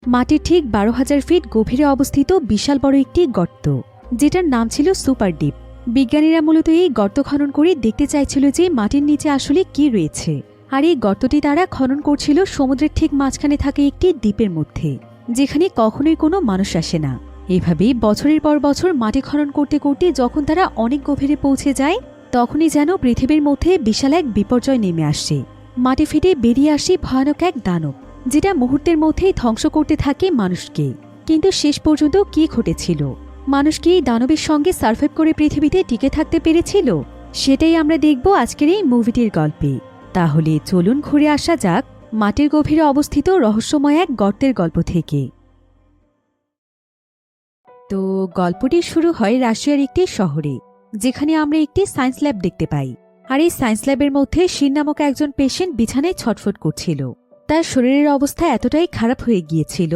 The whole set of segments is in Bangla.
মাটির ঠিক 12,000 ফিট গভীরে অবস্থিত বিশাল বড় একটি গর্ত, যেটার নাম ছিল সুপার ডিপ। বিজ্ঞানীরা মূলত এই গর্ত খনন করে দেখতে চাইছিল যে মাটির নিচে আসলে কি রয়েছে। আর এই গর্তটি তারা খনন করছিল সমুদ্রের ঠিক মাঝখানে থাকে একটি দ্বীপের মধ্যে, যেখানে কখনোই কোনো মানুষ আসে না। এভাবেই বছরের পর বছর মাটি খনন করতে করতে যখন তারা অনেক গভীরে পৌঁছে যায়, তখনই যেন পৃথিবীর মধ্যে বিশাল এক বিপর্যয় নেমে আসে। মাটি ফেটে বেরিয়ে আসে ভয়ানক এক দানব, যেটা মুহূর্তের মধ্যেই ধ্বংস করতে থাকে মানুষকে। কিন্তু শেষ পর্যন্ত কি ঘটেছিল? মানুষ কি এই দানবের সঙ্গে সার্ভাইভ করে পৃথিবীতে টিকে থাকতে পেরেছিল? সেটাই আমরা দেখব আজকের এই মুভিটির গল্পে। তাহলে চলুন ঘুরে আসা যাক মাটির গভীরে অবস্থিত রহস্যময় এক গর্তের গল্প থেকে। তো গল্পটি শুরু হয় রাশিয়ার একটি শহরে, যেখানে আমরা একটি সায়েন্স ল্যাব দেখতে পাই। আর এই সায়েন্স ল্যাবের মধ্যে শিন নামক একজন পেশেন্ট বিছানায় ছটফট করছিল। তার শরীরের অবস্থা এতটাই খারাপ হয়ে গিয়েছিল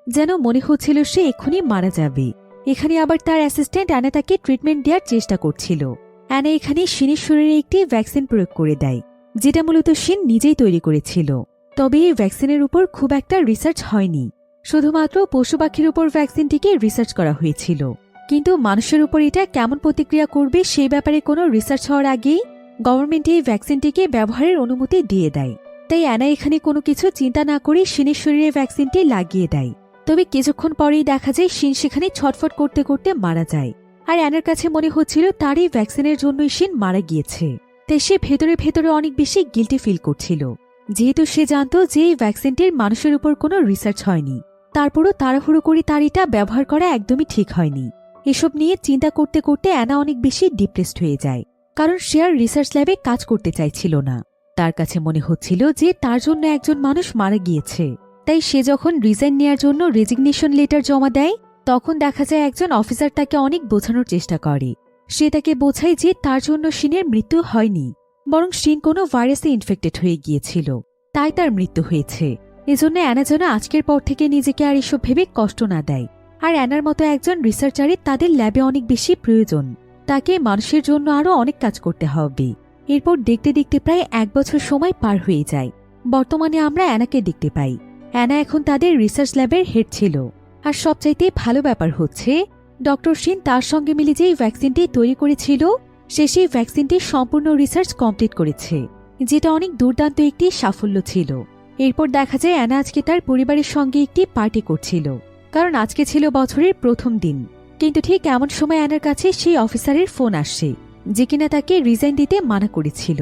যেন মনে হচ্ছিল সে এক্ষুনি মারা যাবে। এখানে আবার তার অ্যাসিস্ট্যান্ট অ্যানা তাকে ট্রিটমেন্ট দেওয়ার চেষ্টা করছিল। অ্যানা এখানে শিনের শরীরে একটি ভ্যাকসিন প্রয়োগ করে দেয়, যেটা মূলত শিন নিজেই তৈরি করেছিল। তবে এই ভ্যাকসিনের উপর খুব একটা রিসার্চ হয়নি, শুধুমাত্র পশু পাখির উপর ভ্যাকসিনটিকে রিসার্চ করা হয়েছিল। কিন্তু মানুষের উপর এটা কেমন প্রতিক্রিয়া করবে সেই ব্যাপারে কোনো রিসার্চ হওয়ার আগেই গভর্নমেন্ট এই ভ্যাকসিনটিকে ব্যবহারের অনুমতি দিয়ে দেয়। তাই অ্যানা এখানে কোনো কিছু চিন্তা না করে শিনের শরীরে ভ্যাকসিনটি লাগিয়ে দেয়। তবে কিছুক্ষণ পরেই দেখা যায় শিন সেখানে ছটফট করতে করতে মারা যায়। আর অ্যানার কাছে মনে হচ্ছিল তার এই ভ্যাকসিনের জন্যই শিন মারা গিয়েছে। তাই সে ভেতরে ভেতরে অনেক বেশি গিল্টি ফিল করছিল, যেহেতু সে জানত যে এই ভ্যাকসিনটির মানুষের উপর কোনো রিসার্চ হয়নি। তারপরও তাড়াহুড়ো করে তার এটা ব্যবহার করা একদমই ঠিক হয়নি। এসব নিয়ে চিন্তা করতে করতে অ্যানা অনেক বেশি ডিপ্রেসড হয়ে যায়, কারণ সে আর রিসার্চ ল্যাবে কাজ করতে চাইছিল না। তার কাছে মনে হচ্ছিল যে তার জন্য একজন মানুষ মারা গিয়েছে। তাই সে যখন রিজাইন নেয়ার জন্য রেজিগনেশন লেটার জমা দেয়, তখন দেখা যায় একজন অফিসার তাকে অনেক বোঝানোর চেষ্টা করে। সে তাকে বোঝায় যে তার জন্য শিনের মৃত্যু হয়নি, বরং শিন কোনো ভাইরাসে ইনফেক্টেড হয়ে গিয়েছিল, তাই তার মৃত্যু হয়েছে। এজন্য অ্যানা যেন আজকের পর থেকে নিজেকে আর এসব ভেবে কষ্ট না দেয়। আর অ্যানার মতো একজন রিসার্চারের তাদের ল্যাবে অনেক বেশি প্রয়োজন। তাকে মানুষের জন্য আরও অনেক কাজ করতে হবে। এরপর দেখতে দেখতে প্রায় 1 বছর সময় পার হয়ে যায়। বর্তমানে আমরা অ্যানাকে দেখতে পাই। অ্যানা এখন তাদের রিসার্চ ল্যাবের হেড ছিল। আর সবচাইতে ভালো ব্যাপার হচ্ছে, ডক্টর শিন তার সঙ্গে মিলে যেই ভ্যাকসিনটি তৈরি করেছিল, সে সেই ভ্যাকসিনটির সম্পূর্ণ রিসার্চ কমপ্লিট করেছে, যেটা অনেক দুর্দান্ত একটি সাফল্য ছিল। এরপর দেখা যায় অ্যানা আজকে তার পরিবারের সঙ্গে একটি পার্টি করছিল, কারণ আজকে ছিল বছরের প্রথম দিন। কিন্তু ঠিক এমন সময় অ্যানার কাছে সেই অফিসারের ফোন আসে, যে কিনা তাকে রিজাইন দিতে মানা করেছিল।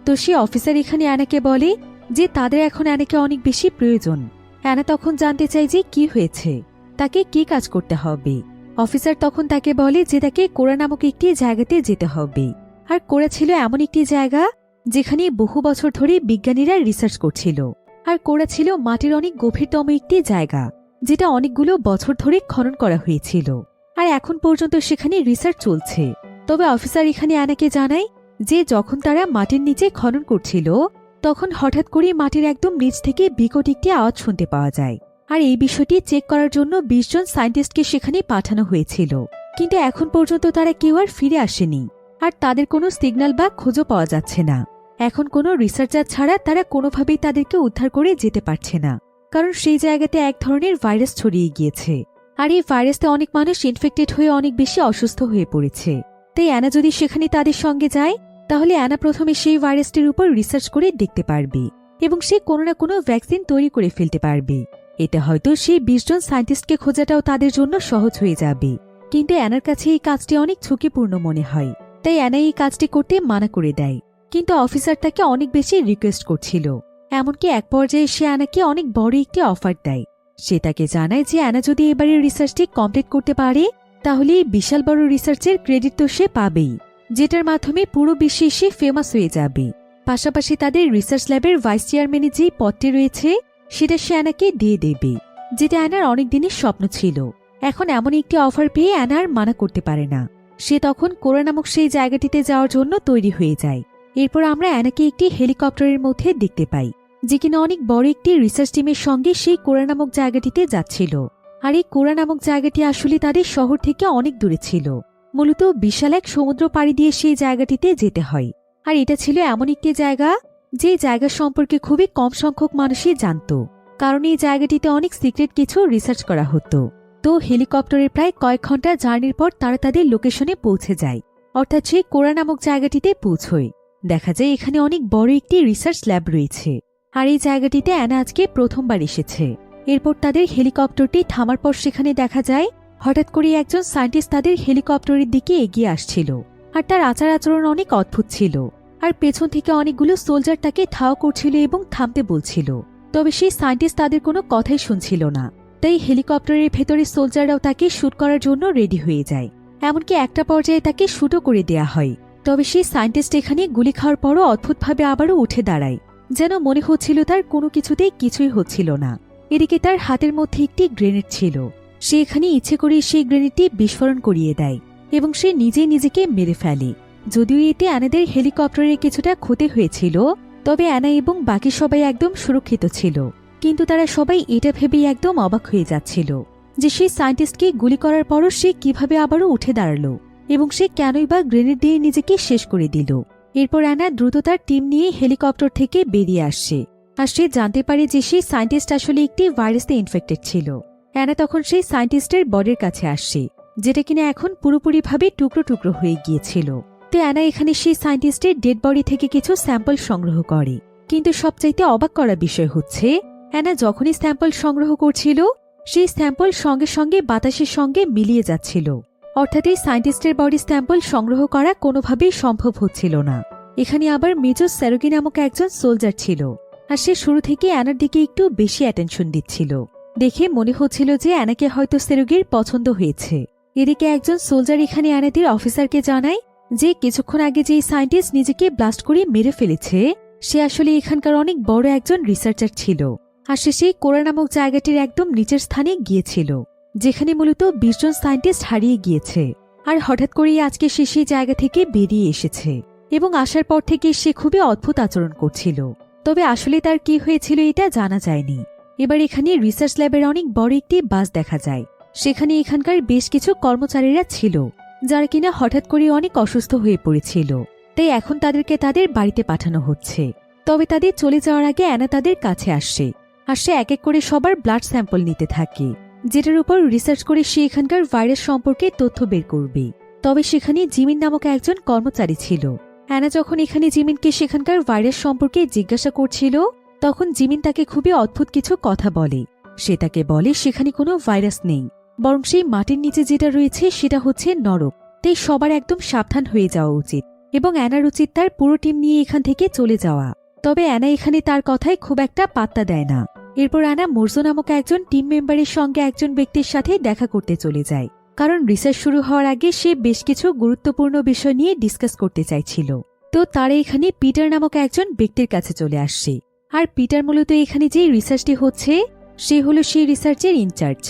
তো সে অফিসার এখানে অ্যানাকে বলে যে তাদের এখন অ্যানাকে অনেক বেশি প্রয়োজন। অ্যানা তখন জানতে চায় যে কি হয়েছে, তাকে কি কাজ করতে হবে। অফিসার তখন তাকে বলে যে তাকে কোরা নামক একটি জায়গাতে যেতে হবে। আর কোরা ছিল এমন একটি জায়গা যেখানে বহু বছর ধরে বিজ্ঞানীরা রিসার্চ করছিল। আর কোরা ছিল মাটির অনেক গভীরতম একটি জায়গা, যেটা অনেকগুলো বছর ধরে খনন করা হয়েছিল। আর এখন পর্যন্ত সেখানে রিসার্চ চলছে। তবে অফিসার এখানে অ্যানাকে জানায় যে যখন তারা মাটির নিচে খনন করছিল, তখন হঠাৎ করে মাটির একদম নিচ থেকে বিকট একটি আওয়াজ শুনতে পাওয়া যায়। আর এই বিষয়টি চেক করার জন্য 20 জন সায়েন্টিস্টকে সেখানে পাঠানো হয়েছিল। কিন্তু এখন পর্যন্ত তারা কেউ আর ফিরে আসেনি। আর তাদের কোনো সিগন্যাল বা খোঁজও পাওয়া যাচ্ছে না। এখন কোনো রিসার্চার ছাড়া তারা কোনোভাবেই তাদেরকে উদ্ধার করে যেতে পারছে না, কারণ সেই জায়গাতে এক ধরনের ভাইরাস ছড়িয়ে গিয়েছে। আর এই ভাইরাসে অনেক মানুষ ইনফেক্টেড হয়ে অনেক বেশি অসুস্থ হয়ে পড়েছে। তাই অ্যানা যদি সেখানে তাদের সঙ্গে যায়, তাহলে অ্যানা প্রথমে সেই ভাইরাসটির উপর রিসার্চ করে দেখতে পারবে এবং সে কোনো না কোনো ভ্যাকসিন তৈরি করে ফেলতে পারবে। এটা হয়তো সেই 20 জন সায়েন্টিস্টকে খোঁজাটাও তাদের জন্য সহজ হয়ে যাবে। কিন্তু অ্যানার কাছে এই কাজটি অনেক ঝুঁকিপূর্ণ মনে হয়, তাই অ্যানা এই কাজটি করতে মানা করে দেয়। কিন্তু অফিসার তাকে অনেক বেশি রিকোয়েস্ট করছিল। এমনকি এক পর্যায়ে সে অ্যানাকে অনেক বড় একটি অফার দেয়। সে তাকে জানায় যে অ্যানা যদি এবারের রিসার্চটি কমপ্লিট করতে পারে, তাহলে এই বিশাল বড় রিসার্চের ক্রেডিট তো সে পাবেই, যেটার মাধ্যমে পুরো বিশ্বে সে ফেমাস হয়ে যাবে। পাশাপাশি তাদের রিসার্চ ল্যাবের ভাইস চেয়ারম্যানের যেই পদটি রয়েছে, সেটা সে অ্যানাকে দিয়ে দেবে, যেটা অ্যানার অনেক দিনের স্বপ্ন ছিল। এখন এমন একটি অফার পেয়ে অ্যানা আর মানা করতে পারে না। সে তখন কোরা নামক সেই জায়গাটিতে যাওয়ার জন্য তৈরি হয়ে যায়। এরপর আমরা অ্যানাকে একটি হেলিকপ্টারের মধ্যে দেখতে পাই, যে কিনা অনেক বড় একটি রিসার্চ টিমের সঙ্গে সেই কোরা নামক জায়গাটিতে যাচ্ছিল। আর এই কোরা নামক জায়গাটি আসলে তাদের শহর থেকে অনেক দূরে ছিল। মূলত বিশাল এক সমুদ্র পাড়ি দিয়ে সেই জায়গাটিতে যেতে হয়। আর এটা ছিল এমন একটি জায়গা যে জায়গা সম্পর্কে খুবই কম সংখ্যক মানুষই জানত। কারণ এই জায়গাটিতে অনেক সিক্রেট কিছু রিসার্চ করা হতো। তো হেলিকপ্টারের প্রায় কয়েক ঘন্টা জার্নির পর তারা তাদের লোকেশনে পৌঁছে যায়, অর্থাৎ সেই কোরা নামক জায়গাটিতে পৌঁছয়। দেখা যায় এখানে অনেক বড় একটি রিসার্চ ল্যাব রয়েছে, আর এই জায়গাটিতে অ্যানা আজকে প্রথমবার এসেছে। এরপর তাদের হেলিকপ্টারটি থামার পর সেখানে দেখা যায় হঠাৎ করে একজন সায়েন্টিস্ট তাদের হেলিকপ্টারের দিকে এগিয়ে আসছিল, আর তার আচার আচরণ অনেক অদ্ভুত ছিল। আর পেছন থেকে অনেকগুলো সোলজার তাকে ধাওয়া করছিল এবং থামতে বলছিল, তবে সেই সায়েন্টিস্ট তাদের কোনো কথাই শুনছিল না। তাই হেলিকপ্টারের ভেতরে সোলজাররাও তাকে শুট করার জন্য রেডি হয়ে যায়। এমনকি একটা পর্যায়ে তাকে শুটও করে দেয়া হয়। তবে সেই সায়েন্টিস্ট এখানে গুলি খাওয়ার পরও অদ্ভুতভাবে আবারও উঠে দাঁড়ায়, যেন মনে হচ্ছিল তার কোনো কিছুতেই কিছুই হচ্ছিল না। এদিকে তার হাতের মধ্যে একটি গ্রেনেড ছিল। সে এখানে ইচ্ছে করে সেই গ্রেনেডটি বিস্ফোরণ করিয়ে দেয় এবং সে নিজেকে মেরে ফেলে। যদিও এতে অ্যানাদের হেলিকপ্টারের কিছুটা ক্ষতি হয়েছিল, তবে অ্যানা এবং বাকি সবাই একদম সুরক্ষিত ছিল। কিন্তু তারা সবাই এটা ভেবেই একদম অবাক হয়ে যাচ্ছিল যে সেই সায়েন্টিস্টকে গুলি করার পরও সে কিভাবে আবারও উঠে দাঁড়ালো এবং সে কেনই বা গ্রেনেড দিয়ে নিজেকে শেষ করে দিল। এরপর অ্যানা দ্রুত তার টিম নিয়ে হেলিকপ্টার থেকে বেরিয়ে আসছে, আর সে জানতে পারে যে সেই সায়েন্টিস্ট আসলে একটি ভাইরাসে ইনফেক্টেড ছিল। অ্যানা তখন সেই সায়েন্টিস্টের বডির কাছে আসছে, যেটা কিনা এখন পুরোপুরিভাবে টুকরো টুকরো হয়ে গিয়েছিল। তো অ্যানা এখানে সেই সায়েন্টিস্টের ডেড বডি থেকে কিছু স্যাম্পল সংগ্রহ করে। কিন্তু সবচাইতে অবাক করার বিষয় হচ্ছে, অ্যানা যখনই স্যাম্পল সংগ্রহ করছিল সেই স্যাম্পল সঙ্গে সঙ্গে বাতাসের সঙ্গে মিলিয়ে যাচ্ছিল। অর্থাৎ এই সায়েন্টিস্টের বডি স্যাম্পল সংগ্রহ করা কোনোভাবেই সম্ভব হচ্ছিল না। এখানে আবার মেজর সেরোগি নামক একজন সোলজার ছিল, আর সে শুরু থেকে অ্যানার দিকে একটু বেশি অ্যাটেনশন দিচ্ছিল। দেখে মনে হচ্ছিল যে অ্যানাকে হয়তো সেরোগির পছন্দ হয়েছে। এদিকে একজন সোলজার এখানে অ্যানাদের অফিসারকে জানায় যে কিছুক্ষণ আগে যে সায়েন্টিস্ট নিজেকে ব্লাস্ট করে মেরে ফেলেছে সে আসলে এখানকার অনেক বড় একজন রিসার্চার ছিল, আর সে সেই কোরা নামক জায়গাটির একদম নিচের স্থানে গিয়েছিল, যেখানে মূলত 20 জন সায়েন্টিস্ট হারিয়ে গিয়েছে। আর হঠাৎ করেই আজকে সে সেই জায়গা থেকে বেরিয়ে এসেছে এবং আসার পর থেকে সে খুবই অদ্ভুত আচরণ করছিল। তবে আসলে তার কি হয়েছিল এটা জানা যায়নি। এবার এখানে রিসার্চ ল্যাবের অনেক বড় একটি বাস দেখা যায়। সেখানে এখানকার বেশ কিছু কর্মচারীরা ছিল যারা কিনা হঠাৎ করে অনেক অসুস্থ হয়ে পড়েছিল, তাই এখন তাদেরকে তাদের বাড়িতে পাঠানো হচ্ছে। তবে তাদের চলে যাওয়ার আগে অ্যানা তাদের কাছে আসে, আর সে এক এক করে সবার ব্লাড স্যাম্পল নিতে থাকে, যেটার উপর রিসার্চ করে সে এখানকার ভাইরাস সম্পর্কে তথ্য বের করবে। তবে সেখানে জিমিন নামক একজন কর্মচারী ছিল। অ্যানা যখন এখানে জিমিনকে সেখানকার ভাইরাস সম্পর্কে জিজ্ঞাসা করছিল তখন জিমিন তাকে খুবই অদ্ভুত কিছু কথা বলে। সে তাকে বলে সেখানে কোনো ভাইরাস নেই, বরং সেই মাটির নিচে যেটা রয়েছে সেটা হচ্ছে নরক। তাই সবার একদম সাবধান হয়ে যাওয়া উচিত এবং অ্যানার উচিত তার পুরো টিম নিয়ে এখান থেকে চলে যাওয়া। তবে অ্যানা এখানে তার কথায় খুব একটা পাত্তা দেয় না। এরপর অ্যানা মোরজো নামক একজন টিম মেম্বারের সঙ্গে একজন ব্যক্তির সাথে দেখা করতে চলে যায়, কারণ রিসার্চ শুরু হওয়ার আগে সে বেশ কিছু গুরুত্বপূর্ণ বিষয় নিয়ে ডিসকাস করতে চাইছিল। তো তারা এখানে পিটার নামক একজন ব্যক্তির কাছে চলে আসছে। আর পিটার মূলত এখানে যে রিসার্চটি হচ্ছে সে হলো সেই রিসার্চের ইনচার্জ,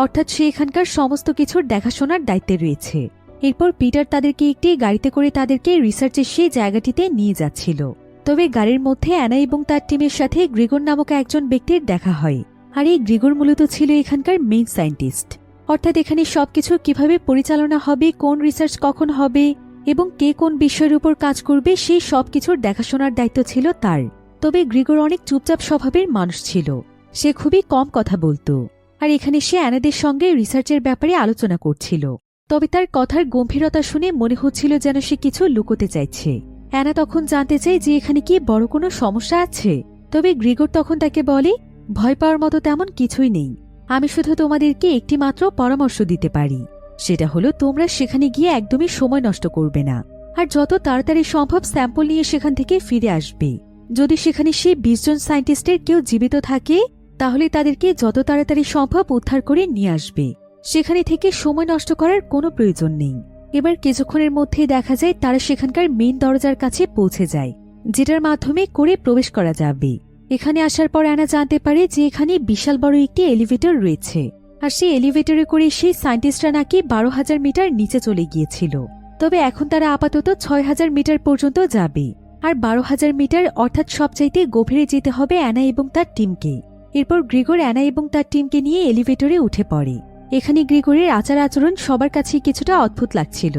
অর্থাৎ সে এখানকার সমস্ত কিছুর দেখাশোনার দায়িত্বে রয়েছে। এরপর পিটার তাদেরকে একটি গাড়িতে করে তাদেরকে রিসার্চের সেই জায়গাটিতে নিয়ে যাচ্ছিল। তবে গাড়ির মধ্যে অ্যানা এবং তার টিমের সাথে গ্রিগর নামক একজন ব্যক্তির দেখা হয়। আর এই গ্রিগর মূলত ছিল এখানকার মেইন সায়েন্টিস্ট, অর্থাৎ এখানে সবকিছু কিভাবে পরিচালনা হবে, কোন রিসার্চ কখন হবে এবং কে কোন বিষয়ের উপর কাজ করবে সেই সবকিছুর দেখাশোনার দায়িত্ব ছিল তার। তবে গ্রিগর অনেক চুপচাপ স্বভাবের মানুষ ছিল, সে খুবই কম কথা বলতো। আর এখানে সে অ্যানাদের সঙ্গে রিসার্চের ব্যাপারে আলোচনা করছিল। তবে তার কথার গম্ভীরতা শুনে মনে হচ্ছিল যেন সে কিছু লুকোতে চাইছে। অ্যানা তখন জানতে চায় যে এখানে কি বড় কোনো সমস্যা আছে। তবে গ্রিগর তখন তাকে বলে, ভয় পাওয়ার মতো তেমন কিছুই নেই, আমি শুধু তোমাদেরকে একটি মাত্র পরামর্শ দিতে পারি, সেটা হলো তোমরা সেখানে গিয়ে একদমই সময় নষ্ট করবে না, আর যত তাড়াতাড়ি সম্ভব স্যাম্পল নিয়ে সেখান থেকে ফিরে আসবে। যদি সেখানে সেই 20 জন সায়েন্টিস্টের কেউ জীবিত থাকে তাহলে তাদেরকে যত তাড়াতাড়ি সম্ভব উদ্ধার করে নিয়ে আসবে। সেখানে থেকে সময় নষ্ট করার কোনো প্রয়োজন নেই। এবার কিছুক্ষণের মধ্যেই দেখা যায় তারা সেখানকার মেইন দরজার কাছে পৌঁছে যায়, যেটার মাধ্যমে করে প্রবেশ করা যাবে। এখানে আসার পর অ্যানা জানতে পারে যে এখানে বিশাল বড় একটি এলিভেটর রয়েছে, আর সেই এলিভেটরে করে সেই সায়েন্টিস্টরা নাকি 12,000 মিটার নিচে চলে গিয়েছিল। তবে এখন তারা আপাতত 6,000 মিটার পর্যন্ত যাবে, আর 12,000 মিটার অর্থাৎ সবচাইতে গভীরে যেতে হবে অ্যানা এবং তার টিমকে। এরপর গ্রিগর অ্যানা এবং তার টিমকে নিয়ে এলিভেটরে উঠে পড়ে। এখানে গ্রিগরের আচার আচরণ সবার কাছে কিছুটা অদ্ভুত লাগছিল।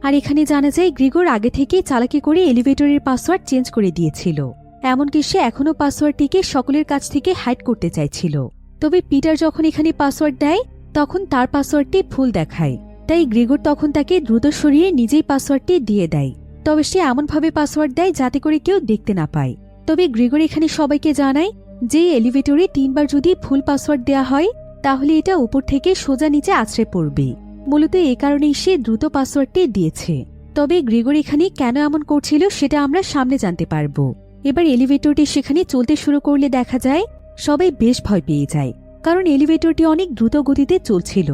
আর এখানে জানা যায় গ্রিগর আগে থেকেই চালাকি করে এলিভেটরের পাসওয়ার্ড চেঞ্জ করে দিয়েছিল। এমনকি সে এখনও পাসওয়ার্ডটিকে সকলের কাছ থেকে হাইড করতে চাইছিল। তবে পিটার যখন এখানে পাসওয়ার্ড দেয় তখন তার পাসওয়ার্ডটি ভুল দেখায়, তাই গ্রেগর তখন তাকে দ্রুত সরিয়ে নিজেই পাসওয়ার্ডটি দিয়ে দেয়। তবে সে এমনভাবে পাসওয়ার্ড দেয় যাতে করে কেউ দেখতে না পায়। তবে গ্রেগর এখানে সবাইকে জানায় যে এলিভেটরে 3 বার যদি ভুল পাসওয়ার্ড দেয়া হয় তাহলে এটা উপর থেকে সোজা নিচে আছড়ে পড়বে। মূলত এ কারণেই সে দ্রুত পাসওয়ার্ডটি দিয়েছে। তবে গ্রেগর এখানে কেন এমন করছিল সেটা আমরা সামনে জানতে পারব। এবার এলিভেটরটি সেখানে চলতে শুরু করলে দেখা যায় সবাই বেশ ভয় পেয়ে যায়, কারণ এলিভেটরটি অনেক দ্রুত গতিতে চলছিল।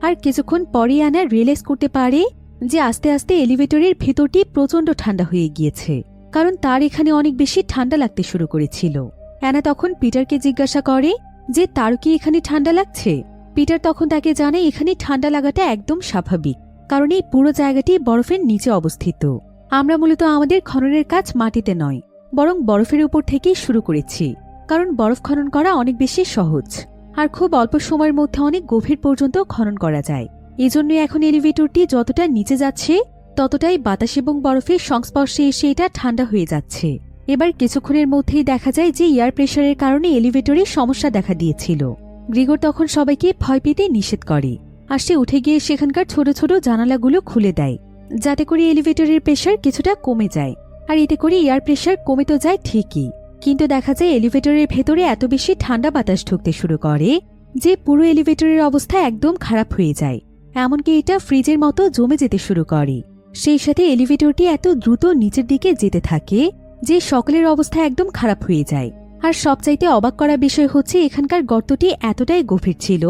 আর কিছুক্ষণ পরে অ্যানা রিয়েলাইজ করতে পারে যে আস্তে আস্তে এলিভেটরের ভেতরটি প্রচণ্ড ঠান্ডা হয়ে গিয়েছে, কারণ তার এখানে অনেক বেশি ঠান্ডা লাগতে শুরু করেছিল। অ্যানা তখন পিটারকে জিজ্ঞাসা করে যে তার কি এখানে ঠান্ডা লাগছে। পিটার তখন তাকে জানায় এখানে ঠান্ডা লাগাটা একদম স্বাভাবিক, কারণ এই পুরো জায়গাটি বরফের নিচে অবস্থিত। আমরা মূলত আমাদের খননের কাজ মাটিতে নয়, বরং বরফের উপর থেকেই শুরু করেছি, কারণ বরফ খনন করা অনেক বেশি সহজ আর খুব অল্প সময়ের মধ্যে অনেক গভীর পর্যন্ত খনন করা যায়। এজন্য এখন এলিভেটরটি যতটা নিচে যাচ্ছে ততটাই বাতাস এবং বরফের সংস্পর্শে এসে এটা ঠান্ডা হয়ে যাচ্ছে। এবার কিছুক্ষণের মধ্যেই দেখা যায় যে এয়ার প্রেশারের কারণে এলিভেটরে সমস্যা দেখা দিয়েছিল। গ্রেগর তখন সবাইকে ভয় পেতে নিষেধ করে আর সে উঠে গিয়ে সেখানকার ছোট ছোট জানালাগুলো খুলে দেয়, যাতে করে এলিভেটরের প্রেশার কিছুটা কমে যায়। আর এতে করে এয়ার প্রেশার কমে তো যায় ঠিকই, কিন্তু দেখা যায় এলিভেটরের ভেতরে এত বেশি ঠান্ডা বাতাস ঢুকতে শুরু করে যে পুরো এলিভেটরের অবস্থা একদম খারাপ হয়ে যায়। এমনকি এটা ফ্রিজের মতো জমে যেতে শুরু করে। সেই সাথে এলিভেটরটি এত দ্রুত নিচের দিকে যেতে থাকে যে সকলের অবস্থা একদম খারাপ হয়ে যায়। আর সবচাইতে অবাক করা বিষয় হচ্ছে এখানকার গর্তটি এতটাই গভীর ছিল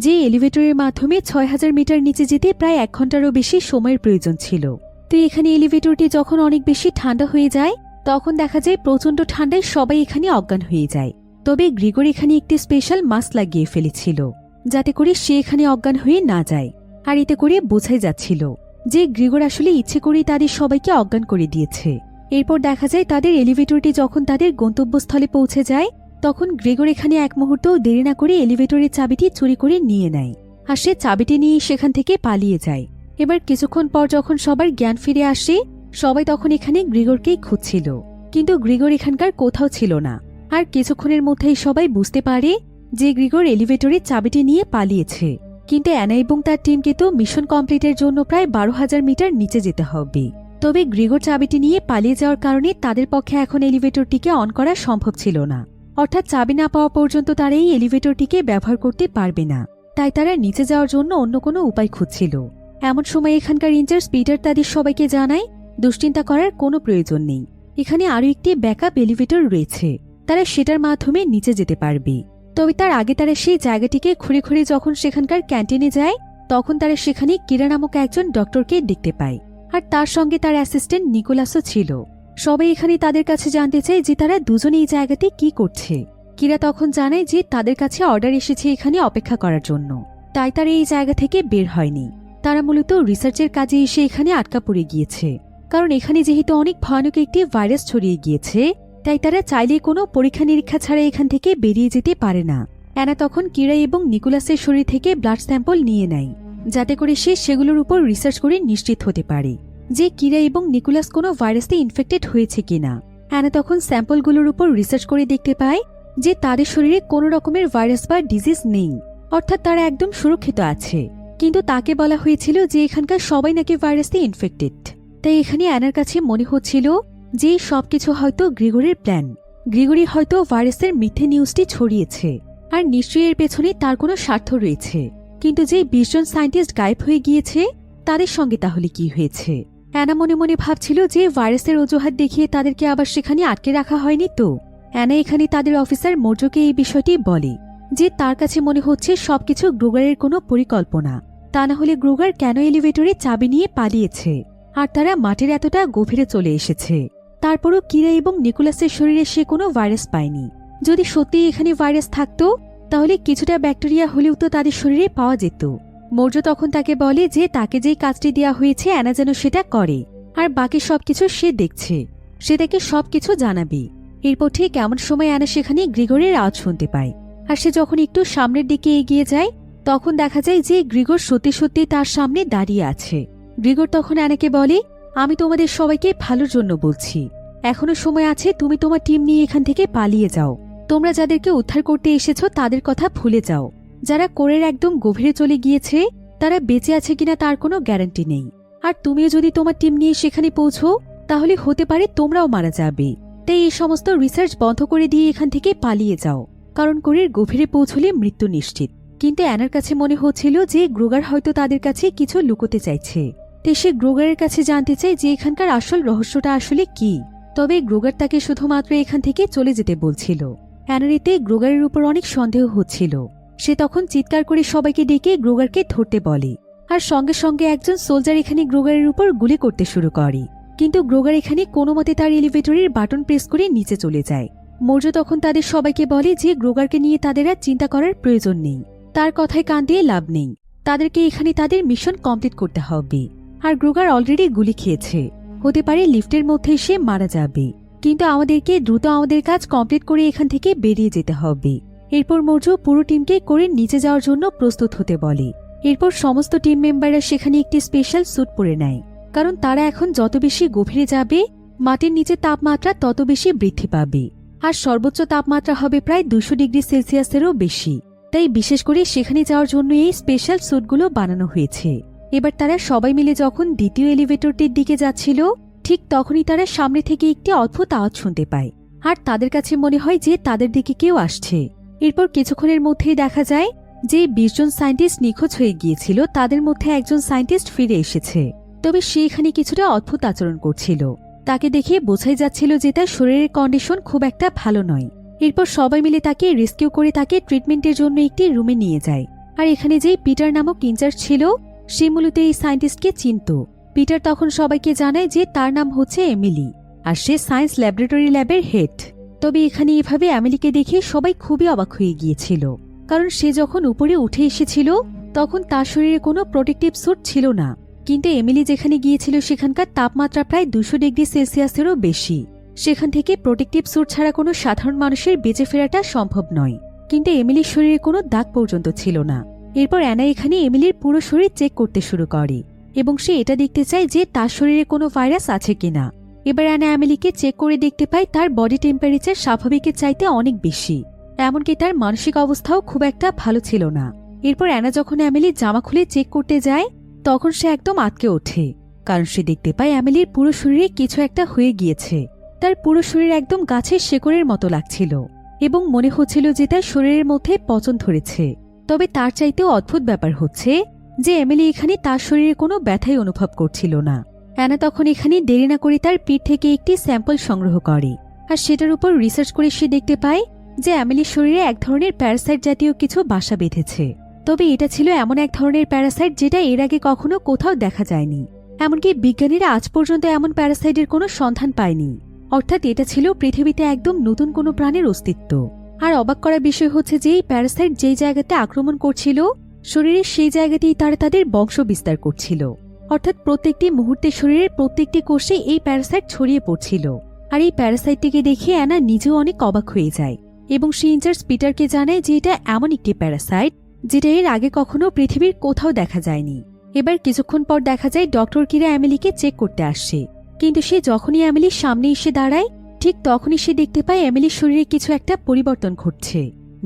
যে এলিভেটরের মাধ্যমে 6000 মিটার নিচে যেতে প্রায় 1 ঘন্টারও বেশি সময়ের প্রয়োজন ছিল। তো এখানে এলিভেটরটি যখন অনেক বেশি ঠান্ডা হয়ে যায় তখন দেখা যায় প্রচণ্ড ঠান্ডায় সবাই এখানে অজ্ঞান হয়ে যায়। তবে গ্রেগর এখানে একটি স্পেশাল মাস্ক লাগিয়ে ফেলেছিল যাতে করে সে এখানে অজ্ঞান হয়ে না যায়। আর এতে করে বোঝাই যাচ্ছিল যে গ্রেগর আসলে ইচ্ছে করেই তাদের সবাইকে অজ্ঞান করে দিয়েছে। এরপর দেখা যায় তাদের এলিভেটরটি যখন তাদের গন্তব্যস্থলে পৌঁছে যায় তখন গ্রেগর এখানে এক মুহূর্তও দেরি না করে এলিভেটরের চাবিটি চুরি করে নিয়ে নেয় আর সে চাবিটি নিয়ে সেখান থেকে পালিয়ে যায়। এবার কিছুক্ষণ পর যখন সবার জ্ঞান ফিরে আসে সবাই তখন এখানে গ্রেগরকেই খুঁজছিল, কিন্তু গ্রেগর এখানকার কোথাও ছিল না। আর কিছুক্ষণের মধ্যেই সবাই বুঝতে পারে যে গ্রেগর এলিভেটরের চাবিটি নিয়ে পালিয়েছে। কিন্তু অ্যানা এবং তার টিমকে তো মিশন কমপ্লিটের জন্য প্রায় 12,000 মিটার নিচে যেতে হবে। তবে গ্রেগর চাবিটি নিয়ে পালিয়ে যাওয়ার কারণে তাদের পক্ষে এখন এলিভেটরটিকে অন করা সম্ভব ছিল না, অর্থাৎ চাবি না পাওয়া পর্যন্ত তারা এই এলিভেটরটিকে ব্যবহার করতে পারবে না। তাই তারা নিচে যাওয়ার জন্য অন্য কোনো উপায় খুঁজছিল। এমন সময় এখানকার ইনচার্জ পিটার তাদের সবাইকে জানায় দুশ্চিন্তা করার কোনো প্রয়োজন নেই, এখানে আরও একটি ব্যাকআপ এলিভেটর রয়েছে, তারা সেটার মাধ্যমে নিচে যেতে পারবে। তবে তার আগে তারা সেই জায়গাটিকে খুঁড়ে খুঁড়ে যখন সেখানকার ক্যান্টিনে যায় তখন তারা সেখানে কিরা নামক একজন ডক্টরকে দেখতে পায়, আর তার সঙ্গে তার অ্যাসিস্ট্যান্ট নিকোলাসও ছিল। সবাই এখানে তাদের কাছে জানতে চায় যে তারা দুজনে এই জায়গাতে কি করছে। কিরা তখন জানায় যে তাদের কাছে অর্ডার এসেছে এখানে অপেক্ষা করার জন্য, তাই তারা এই জায়গা থেকে বের হয়নি। তারা মূলত রিসার্চের কাজে এসে এখানে আটকা পড়ে গিয়েছে, কারণ এখানে যেহেতু অনেক ভয়ানক একটি ভাইরাস ছড়িয়ে গিয়েছে তাই তারা চাইলে কোনো পরীক্ষা নিরীক্ষা ছাড়া এখান থেকে বেরিয়ে যেতে পারে না। অ্যানা তখন কিরা এবং নিকোলাসের শরীর থেকে ব্লাড স্যাম্পল নিয়ে নেয় যাতে করে সে সেগুলোর উপর রিসার্চ করে নিশ্চিত হতে পারে যে কিরা এবং নিকোলাস কোনো ভাইরাসে ইনফেক্টেড হয়েছে কিনা। অ্যানা তখন স্যাম্পলগুলোর উপর রিসার্চ করে দেখতে পায় যে তাদের শরীরে কোনো রকমের ভাইরাস বা ডিজিজ নেই, অর্থাৎ তারা একদম সুরক্ষিত আছে। কিন্তু তাকে বলা হয়েছিল যে এখানকার সবাই নাকি ভাইরাসে ইনফেক্টেড। তাই এখানে অ্যানার কাছে মনে হচ্ছিল যে সবকিছু হয়তো গ্রেগরের প্ল্যান। গ্রেগরি হয়তো ভাইরাসের মিথ্যে নিউজটি ছড়িয়েছে আর নিশ্চয়ই এর পেছনে তার কোনো স্বার্থ রয়েছে। কিন্তু যে 20 জন সায়েন্টিস্ট গায়েব হয়ে গিয়েছে তাদের সঙ্গে তাহলে কি হয়েছে? অ্যানা মনে মনে ভাবছিল যে ভাইরাসের অজুহাত দেখিয়ে তাদেরকে আবার সেখানে আটকে রাখা হয়নি তো। অ্যানা এখানে তাদের অফিসার মোর্জোকে এই বিষয়টি বলে যে তার কাছে মনে হচ্ছে সবকিছু গ্রুগারের কোনো পরিকল্পনা, তা না হলে গ্রুগার কেন এলিভেটরে চাবি নিয়ে পালিয়েছে আর তারা মাটির এতটা গভীরে চলে এসেছে। তারপরও কিরা এবং নিকোলাসের শরীরে সে কোনো ভাইরাস পায়নি। যদি সত্যি এখানে ভাইরাস থাকতো তাহলে কিছুটা ব্যাকটেরিয়া হলেও তো তাদের শরীরে পাওয়া যেত। মৌর্য তখন তাকে বলে যে তাকে যেই কাজটি দেওয়া হয়েছে অ্যানা যেন সেটা করে, আর বাকি সবকিছু সে দেখছে, সে তাকে সবকিছু জানাবে। এরপর ঠিক এমন সময় অ্যানা সেখানে গ্রিগরের আওয়াজ শুনতে পায়, আর সে যখন একটু সামনের দিকে এগিয়ে যায় তখন দেখা যায় যে গ্রিগর সত্যি সত্যি তার সামনে দাঁড়িয়ে আছে। গ্রিগর তখন অ্যানাকে বলে, আমি তোমাদের সবাইকে ভালোর জন্য বলছি, এখনো সময় আছে, তুমি তোমার টিম নিয়ে এখান থেকে পালিয়ে যাও। তোমরা যাদেরকে উদ্ধার করতে এসেছো তাদের কথা ভুলে যাও। যারা কোরের একদম গভীরে চলে গিয়েছে তারা বেঁচে আছে কিনা তার কোনো গ্যারান্টি নেই। আর তুমিও যদি তোমার টিম নিয়ে সেখানে পৌঁছো তাহলে হতে পারে তোমরাও মারা যাবে। তাই এই সমস্ত রিসার্চ বন্ধ করে দিয়ে এখান থেকে পালিয়ে যাও, কারণ কোরের গভীরে পৌঁছলে মৃত্যু নিশ্চিত। কিন্তু অ্যানার কাছে মনে হচ্ছিল যে গ্রোগার হয়তো তাদের কাছে কিছু লুকোতে চাইছে। তাই সে গ্রোগারের কাছে জানতে চায় যে এখানকার আসল রহস্যটা আসলে কি। তবে গ্রোগার তাকে শুধুমাত্র এখান থেকে চলে যেতে বলছিল। অ্যানার এতে গ্রোগারের উপর অনেক সন্দেহ হচ্ছিল। সে তখন চিৎকার করে সবাইকে ডেকে গ্রোগারকে ধরতে বলে, আর সঙ্গে সঙ্গে একজন সোলজার এখানে গ্রোগারের উপর গুলি করতে শুরু করে। কিন্তু গ্রোগার এখানে কোনো মতে তার এলিভেটরের বাটন প্রেস করে নিচে চলে যায়। মৌর্য তখন তাদের সবাইকে বলে যে গ্রোগারকে নিয়ে তাদের আর চিন্তা করার প্রয়োজন নেই, তার কথায় কান দিয়ে লাভ নেই, তাদেরকে এখানে তাদের মিশন কমপ্লিট করতে হবে। আর গ্রোগার অলরেডি গুলি খেয়েছে, হতে পারে লিফটের মধ্যে সে মারা যাবে। কিন্তু আমাদেরকে দ্রুত আমাদের কাজ কমপ্লিট করে এখান থেকে বেরিয়ে যেতে হবে। এরপর মৌর্য পুরো টিমকে করে নিচে যাওয়ার জন্য প্রস্তুত হতে বলে। এরপর সমস্ত টিম মেম্বাররা সেখানে একটি স্পেশাল স্যুট পরে নেয়, কারণ তারা এখন যত বেশি গভীরে যাবে মাটির নিচে তাপমাত্রা তত বেশি বৃদ্ধি পাবে। আর সর্বোচ্চ তাপমাত্রা হবে প্রায় 200 ডিগ্রি সেলসিয়াসেরও বেশি। তাই বিশেষ করে সেখানে যাওয়ার জন্য এই স্পেশাল স্যুটগুলো বানানো হয়েছে। এবার তারা সবাই মিলে যখন দ্বিতীয় এলিভেটরটির দিকে যাচ্ছিল, ঠিক তখনই তারা সামনে থেকে একটি অদ্ভুত আওয়াজ শুনতে পায়। আর তাদের কাছে মনে হয় যে তাদের দিকে কেউ আসছে। এরপর কিছুক্ষণের মধ্যেই দেখা যায় যে 20 জন সায়েন্টিস্ট নিখোঁজ হয়ে গিয়েছিল তাদের মধ্যে একজন সায়েন্টিস্ট ফিরে এসেছে। তবে সে এখানে কিছুটা অদ্ভুত আচরণ করছিল। তাকে দেখে বোঝাই যাচ্ছিল যে তার শরীরের কন্ডিশন খুব একটা ভালো নয়। এরপর সবাই মিলে তাকে রেস্কিউ করে তাকে ট্রিটমেন্টের জন্য একটি রুমে নিয়ে যায়। আর এখানে যেই পিটার নামক ইনচার্জ ছিল সে মূলত এই সায়েন্টিস্টকে চিনত। পিটার তখন সবাইকে জানায় যে তার নাম হচ্ছে এমিলি, আর সে সায়েন্স ল্যাবরেটরি ল্যাবের হেড। তবে এখানে এভাবে এমিলিকে দেখে সবাই খুবই অবাক হয়ে গিয়েছিল, কারণ সে যখন উপরে উঠে এসেছিল তখন তার শরীরে কোনো প্রোটেক্টিভ স্যুট ছিল না। কিন্তু এমিলি যেখানে গিয়েছিল সেখানকার তাপমাত্রা প্রায় 200 ডিগ্রি সেলসিয়াসেরও বেশি। সেখান থেকে প্রোটেক্টিভ স্যুট ছাড়া কোনো সাধারণ মানুষের বেঁচে ফেরাটা সম্ভব নয়। কিন্তু এমিলির শরীরে কোনো দাগ পর্যন্ত ছিল না। এরপর অ্যানা এখানে এমিলির পুরো শরীর চেক করতে শুরু করে এবং সে এটা দেখতে চায় যে তার শরীরে কোনো ভাইরাস আছে কিনা। এবার অ্যানা এমিলিকে চেক করে দেখতে পায় তার বডি টেম্পারেচার স্বাভাবিকের চাইতে অনেক বেশি, এমনকি তার মানসিক অবস্থাও খুব একটা ভালো ছিল না। এরপর অ্যানা যখন এমিলির জামা খুলে চেক করতে যায় তখন সে একদম আটকে ওঠে, কারণ সে দেখতে পায় এমিলির পুরো শরীরে কিছু একটা হয়ে গিয়েছে। তার পুরো শরীর একদম গাছের শেকড়ের মতো লাগছিল এবং মনে হচ্ছিল যে তার শরীরের মধ্যে পচন ধরেছে। তবে তার চাইতেও অদ্ভুত ব্যাপার হচ্ছে যে এমিলি এখানে তার শরীরে কোনো ব্যথাই অনুভব করছিল না। অ্যানা তখন এখানে দেরি না করে তার পিঠ থেকে একটি স্যাম্পল সংগ্রহ করে, আর সেটার উপর রিসার্চ করে সে দেখতে পায় যে এমিলির শরীরে এক ধরনের প্যারাসাইট জাতীয় কিছু বাসা বেঁধেছে। তবে এটা ছিল এমন এক ধরনের প্যারাসাইট যেটা এর আগে কখনো কোথাও দেখা যায়নি। এমনকি বিজ্ঞানীরা আজ পর্যন্ত এমন প্যারাসাইটের কোনো সন্ধান পায়নি। অর্থাৎ এটা ছিল পৃথিবীতে একদম নতুন কোনো প্রাণের অস্তিত্ব। আর অবাক করার বিষয় হচ্ছে যে এই প্যারাসাইট যেই জায়গাতে আক্রমণ করছিল শরীরের সেই জায়গাতেই তারা তাদের বংশ বিস্তার করছিল। অর্থাৎ প্রত্যেকটি মুহূর্তে শরীরের প্রত্যেকটি কোষে এই প্যারাসাইট ছড়িয়ে পড়ছিল। আর এই প্যারাসাইটটিকে দেখে অ্যানা নিজেও অনেক অবাক হয়ে যায় এবং সে ইনচার্জ পিটারকে জানায় যে এটা এমন একটি প্যারাসাইট যেটা এর আগে কখনো পৃথিবীর কোথাও দেখা যায়নি। এবার কিছুক্ষণ পর দেখা যায় ডক্টর কিরা এমিলিকে চেক করতে আসছে, কিন্তু সে যখনই এমিলির সামনে এসে দাঁড়ায় ঠিক তখনই সে দেখতে পায় এমিলির শরীরে কিছু একটা পরিবর্তন ঘটছে।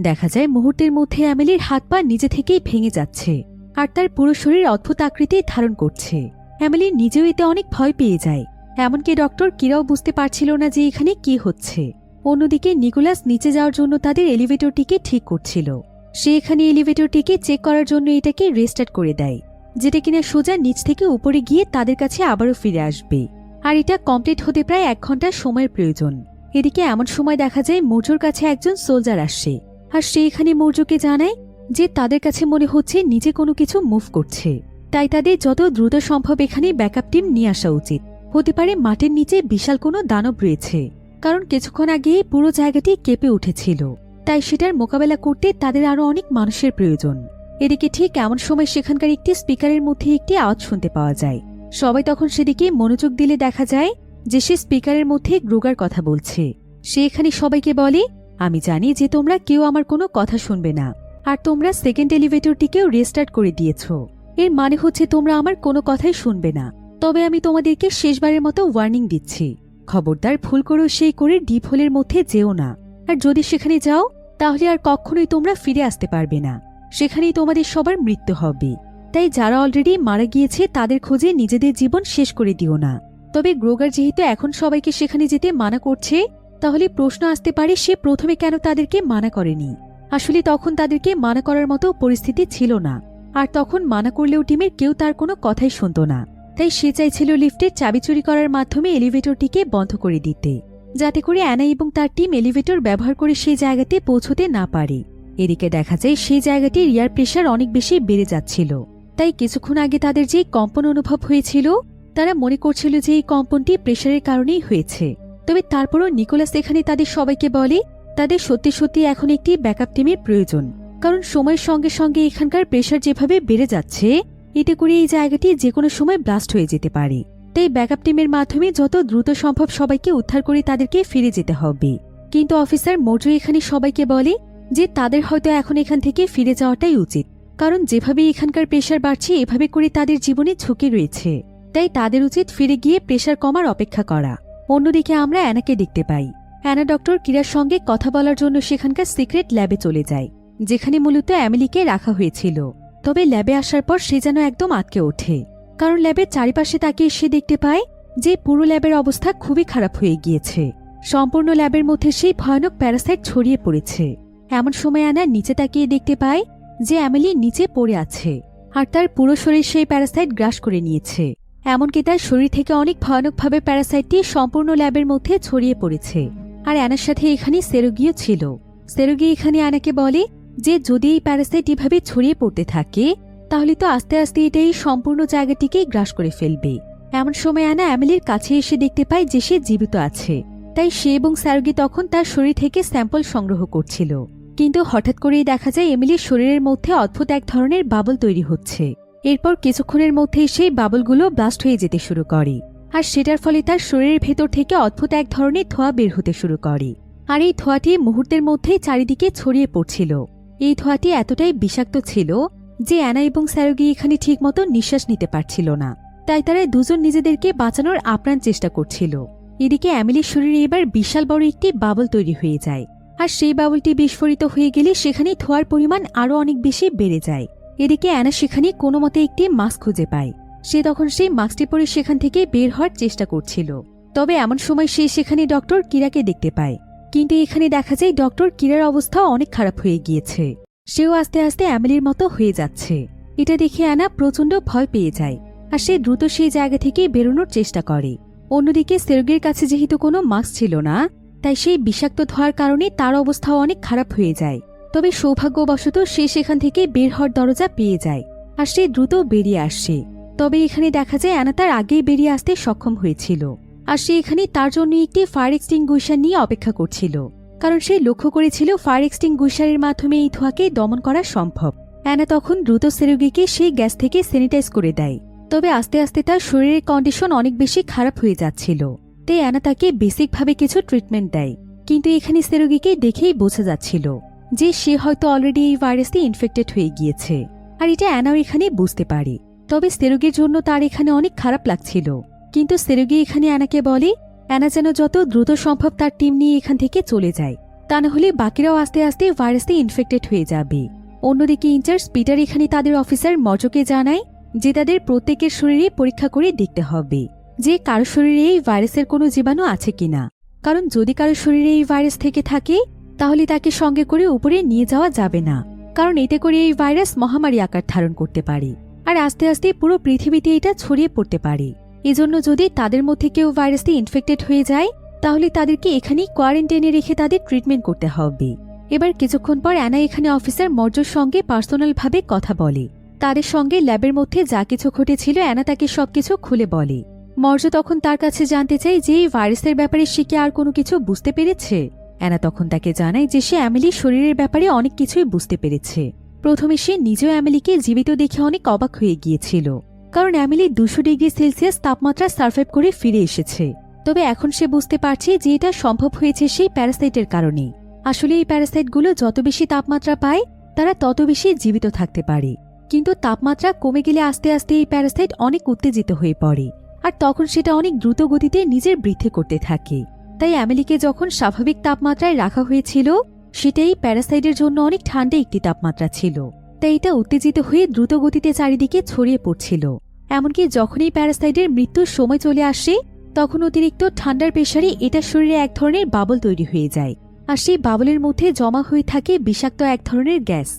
দেখা যায় মুহূর্তের মধ্যে এমিলির হাত পা নিজে থেকেই ভেঙে যাচ্ছে আর তার পুরো শরীর অদ্ভুত আকৃতি ধারণ করছে। এমিলি নিজেও এতে অনেক ভয় পেয়ে যায়, এমনকি ডক্টর কিরাও বুঝতে পারছিল না যে এখানে কি হচ্ছে। অন্যদিকে নিকোলাস নিচে যাওয়ার জন্য তাদের এলিভেটরটিকে ঠিক করছিল। সে এখানে এলিভেটরটিকে চেক করার জন্য এটাকে রেস্টার্ট করে দেয়, যেটা কিনা সোজা নিচ থেকে উপরে গিয়ে তাদের কাছে আবারও ফিরে আসবে। আর এটা কমপ্লিট হতে প্রায় 1 ঘন্টার সময়ের প্রয়োজন। এদিকে এমন সময় দেখা যায় মৌর্যর কাছে একজন সোলজার আসে, আর সে এখানে মৌর্যকে জানায় যে তাদের কাছে মনে হচ্ছে নিচে কোনো কিছু মুভ করছে, তাই তাদের যত দ্রুত সম্ভব এখানে ব্যাকআপ টিম নিয়ে আসা উচিত। হতে পারে মাটির নিচে বিশাল কোনো দানব রয়েছে, কারণ কিছুক্ষণ আগেই পুরো জায়গাটি কেঁপে উঠেছিল। তাই সেটার মোকাবেলা করতে তাদের আরো অনেক মানুষের প্রয়োজন। এদিকে ঠিক এমন সময় সেখানকার একটি স্পিকারের মধ্যে একটি আওয়াজ শুনতে পাওয়া যায়। সবাই তখন সেদিকে মনোযোগ দিলে দেখা যায় যে সে স্পিকারের মধ্যে গ্রোগার কথা বলছে। সে এখানে সবাইকে বলে, আমি জানি যে তোমরা কেউ আমার কোনো কথা শুনবে না, আর তোমরা সেকেন্ড এলিভেটরটিকেও রেস্টার্ট করে দিয়েছ। এর মানে হচ্ছে তোমরা আমার কোনো কথাই শুনবে না। তবে আমি তোমাদেরকে শেষবারের মতো ওয়ার্নিং দিচ্ছি, খবরদার ভুল করো সেই করে ডিপ হোলের মধ্যে যেও না, আর যদি সেখানে যাও তাহলে আর কখনোই তোমরা ফিরে আসতে পারবে না, সেখানেই তোমাদের সবার মৃত্যু হবে। তাই যারা অলরেডি মারা গিয়েছে তাদের খোঁজে নিজেদের জীবন শেষ করে দিও না। তবে গ্রোগার যেহেতু এখন সবাইকে সেখানে যেতে মানা করছে, তাহলে প্রশ্ন আসতে পারে সে প্রথমে কেন তাদেরকে মানা করেনি। আসলে তখন তাদেরকে মানা করার মতো পরিস্থিতি ছিল না, আর তখন মানা করলেও টিমের কেউ তার কোনো কথাই শুনত না। তাই সে চাইছিল লিফটের চাবি চুরি করার মাধ্যমে এলিভেটরটিকে বন্ধ করে দিতে, যাতে করে অ্যানা এবং তার টিম এলিভেটর ব্যবহার করে সেই জায়গাতে পৌঁছতে না পারে। এদিকে দেখা যায় সেই জায়গাটির এয়ার প্রেশার অনেক বেশি বেড়ে যাচ্ছিল। তাই কিছুক্ষণ আগে তাদের যে কম্পন অনুভব হয়েছিল, তারা মনে করছিল যে এই কম্পনটি প্রেশারের কারণেই হয়েছে। তবে তারপরও নিকোলাস এখানে তাদের সবাইকে বলে তাদের সত্যি সত্যি এখন একটি ব্যাকআপ টিমের প্রয়োজন, কারণ সময়ের সঙ্গে সঙ্গে এখানকার প্রেশার যেভাবে বেড়ে যাচ্ছে, এতে করে এই জায়গাটি যে কোনো সময় ব্লাস্ট হয়ে যেতে পারে। তাই ব্যাকআপ টিমের মাধ্যমে যত দ্রুত সম্ভব সবাইকে উদ্ধার করে তাদেরকে ফিরে যেতে হবে। কিন্তু অফিসার মৌর্য এখানে সবাইকে বলে যে তাদের হয়তো এখন এখান থেকে ফিরে যাওয়াটাই উচিত, কারণ যেভাবে এখানকার প্রেশার বাড়ছে এভাবে করে তাদের জীবনে ঝুঁকি রয়েছে। তাই তাদের উচিত ফিরে গিয়ে প্রেশার কমার অপেক্ষা করা। অন্যদিকে আমরা অ্যানাকে দেখতে পাই। অ্যানা ডক্টর কিরার সঙ্গে কথা বলার জন্য সেখানকার সিক্রেট ল্যাবে চলে যায়, যেখানে মূলত অ্যামিলিকে রাখা হয়েছিল। তবে ল্যাবে আসার পর সে যেন একদম আটকে ওঠে, কারণ ল্যাবের চারিপাশে তাকিয়ে সে দেখতে পায় যে পুরো ল্যাবের অবস্থা খুবই খারাপ হয়ে গিয়েছে। সম্পূর্ণ ল্যাবের মধ্যে সেই ভয়ানক প্যারাসাইট ছড়িয়ে পড়েছে। এমন সময় অ্যানা নিচে তাকিয়ে দেখতে পায় যে অ্যামিলি নিচে পড়ে আছে, আর তার পুরো শরীর সেই প্যারাসাইট গ্রাস করে নিয়েছে। এমনকি তার শরীর থেকে অনেক ভয়ানকভাবে প্যারাসাইটটি সম্পূর্ণ ল্যাবের মধ্যে ছড়িয়ে পড়েছে। আর অ্যানার সাথে এখানে সেরোগিও ছিল। সেরোগি এখানে অ্যানাকে বলে যে যদি এই প্যারাসাইট এভাবে ছড়িয়ে পড়তে থাকে তাহলে তো আস্তে আস্তে এটাই সম্পূর্ণ জায়গাটিকেই গ্রাস করে ফেলবে। এমন সময় অ্যানা অ্যামিলির কাছে এসে দেখতে পায় যে সে জীবিত আছে। তাই সে এবং সেরোগি তখন তার শরীর থেকে স্যাম্পল সংগ্রহ করছিল। কিন্তু হঠাৎ করেই দেখা যায় এমিলির শরীরের মধ্যে অদ্ভুত এক ধরনের বাবল তৈরি হচ্ছে। এরপর কিছুক্ষণের মধ্যেই সেই বাবলগুলো ব্লাস্ট হয়ে যেতে শুরু করে, আর সেটার ফলে তার শরীরের ভেতর থেকে অদ্ভুত এক ধরনের ধোঁয়া বের হতে শুরু করে। আর এই ধোঁয়াটি মুহূর্তের মধ্যেই চারিদিকে ছড়িয়ে পড়ছিল। এই ধোঁয়াটি এতটাই বিষাক্ত ছিল যে অ্যানা এবং সেরোগি এখানে ঠিকমতো নিঃশ্বাস নিতে পারছিল না। তাই তারা দুজন নিজেদেরকে বাঁচানোর আপ্রাণ চেষ্টা করছিল। এদিকে অ্যামিলির শরীরে এবার বিশাল বড় একটি বাবল তৈরি হয়ে যায়, আর সেই বাবলটি বিস্ফোরিত হয়ে গেলে সেখানে ধোঁয়ার পরিমাণ আরও অনেক বেশি বেড়ে যায়। এদিকে অ্যানা সেখানে কোনো মতে একটি মাস্ক খুঁজে পায়। সে তখন সেই মাস্কটি পরে সেখান থেকে বের হওয়ার চেষ্টা করছিল। তবে এমন সময় সে সেখানে ডক্টর কিরাকে দেখতে পায়। কিন্তু এখানে দেখা যায় ডক্টর কিরার অবস্থা অনেক খারাপ হয়ে গিয়েছে। সেও আস্তে আস্তে অ্যামিলির মতো হয়ে যাচ্ছে। এটা দেখে অ্যানা প্রচণ্ড ভয় পেয়ে যায়, আর সে দ্রুত সেই জায়গা থেকে বেরোনোর চেষ্টা করে। অন্যদিকে সেরোগির কাছে যেহেতু কোনো মাস্ক ছিল না, তাই সেই বিষাক্ত ধোঁয়ার কারণে তার অবস্থাও অনেক খারাপ হয়ে যায়। তবে সৌভাগ্যবশত সে সেখান থেকে বের হওয়ার দরজা পেয়ে যায়, আর সে দ্রুত বেরিয়ে আসছে। তবে এখানে দেখা যায় অ্যানা তার আগেই বেরিয়ে আসতে সক্ষম হয়েছিল, আর সে এখানে তার জন্য একটি ফায়ার এক্সটিংগুইশার নিয়ে অপেক্ষা করছিল, কারণ সে লক্ষ্য করেছিল ফায়ার এক্সটিংগুইশারের মাধ্যমে এই ধোঁয়াকে দমন করা সম্ভব। অ্যানা তখন দ্রুত সেরোগিকে সেই গ্যাস থেকে স্যানিটাইজ করে দেয়। তবে আস্তে আস্তে তার শরীরের কন্ডিশন অনেক বেশি খারাপ হয়ে যাচ্ছিল। তাই অ্যানা তাকে বেসিকভাবে কিছু ট্রিটমেন্ট দেয়। কিন্তু এখানে সেরোগিকে দেখেই বোঝা যাচ্ছিল যে সে হয়তো অলরেডি এই ভাইরাসে ইনফেক্টেড হয়ে গিয়েছে, আর এটা অ্যানাও এখানে বুঝতে পারে। তবে সেরোগির জন্য তার এখানে অনেক খারাপ লাগছিল। কিন্তু সেরোগি এখানে অ্যানাকে বলে অ্যানা যেন যত দ্রুত সম্ভব তার টিম নিয়ে এখান থেকে চলে যায়, তা না হলে বাকিরাও আস্তে আস্তে ভাইরাসে ইনফেক্টেড হয়ে যাবে। অন্যদিকে ইনচার্জ পিটার এখানে তাদের অফিসার মর্জকে জানায় যে তাদের প্রত্যেকের শরীরে পরীক্ষা করে দেখতে হবে যে কারো শরীরে এই ভাইরাসের কোনো জীবাণু আছে কিনা, কারণ যদি কারো শরীরে এই ভাইরাস থেকে থাকে তাহলে তাকে সঙ্গে করে উপরে নিয়ে যাওয়া যাবে না, কারণ এতে করে এই ভাইরাস মহামারী আকার ধারণ করতে পারে, আর আস্তে আস্তে পুরো পৃথিবীতে এটা ছড়িয়ে পড়তে পারে। এজন্য যদি তাদের মধ্যে কেউ ভাইরাসে ইনফেক্টেড হয়ে যায় তাহলে তাদেরকে এখানেই কোয়ারেন্টাইনে রেখে তাদের ট্রিটমেন্ট করতে হবে। এবার কিছুক্ষণ পর অ্যানা এখানে অফিসার মর্জর সঙ্গে পার্সোনালভাবে কথা বলে। তাদের সঙ্গে ল্যাবের মধ্যে যা কিছু ঘটেছিল অ্যানা তাকে সবকিছু খুলে বলে। মর্জ তখন তার কাছে জানতে চায় যে এই ভাইরাসের ব্যাপারে সে কি আর কোনো কিছু বুঝতে পেরেছে। অ্যানা তখন তাকে জানায় যে সে অ্যামিলির শরীরের ব্যাপারে অনেক কিছুই বুঝতে পেরেছে। প্রথমে সে নিজেও অ্যামিলিকে জীবিত দেখে অনেক অবাক হয়ে গিয়েছিল, কারণ অ্যামিলি 200 ডিগ্রি সেলসিয়াস তাপমাত্রা সার্ভাইভ করে ফিরে এসেছে। তবে এখন সে বুঝতে পারছে যে এটা সম্ভব হয়েছে সেই প্যারাসাইটের কারণে। আসলে এই প্যারাসাইটগুলো যত বেশি তাপমাত্রা পায় তারা তত বেশি জীবিত থাকতে পারে, কিন্তু তাপমাত্রা কমে গেলে আস্তে আস্তে এই প্যারাসাইট অনেক উত্তেজিত হয়ে পড়ে আর তখন সেটা অনেক দ্রুত গতিতে নিজের বৃদ্ধি করতে থাকে। তাই অ্যামেলিকে যখন স্বাভাবিক তাপমাত্রায় রাখা হয়েছিল সেটাই প্যারাসাইটের জন্য অনেক ঠান্ডা একটি তাপমাত্রা ছিল। তাই এটা উত্তেজিত হয়ে দ্রুত গতিতে চারিদিকে ছড়িয়ে পড়ছিল। এমনকি যখনই প্যারাসাইটের মৃত্যুর সময় চলে আসে তখন অতিরিক্ত ঠান্ডার প্রেসারে এটা শরীরে এক ধরনের বাবল তৈরি হয়ে যায়। আর সেই বাবলের মধ্যে জমা হয়ে থাকে বিষাক্ত এক ধরনের গ্যাস,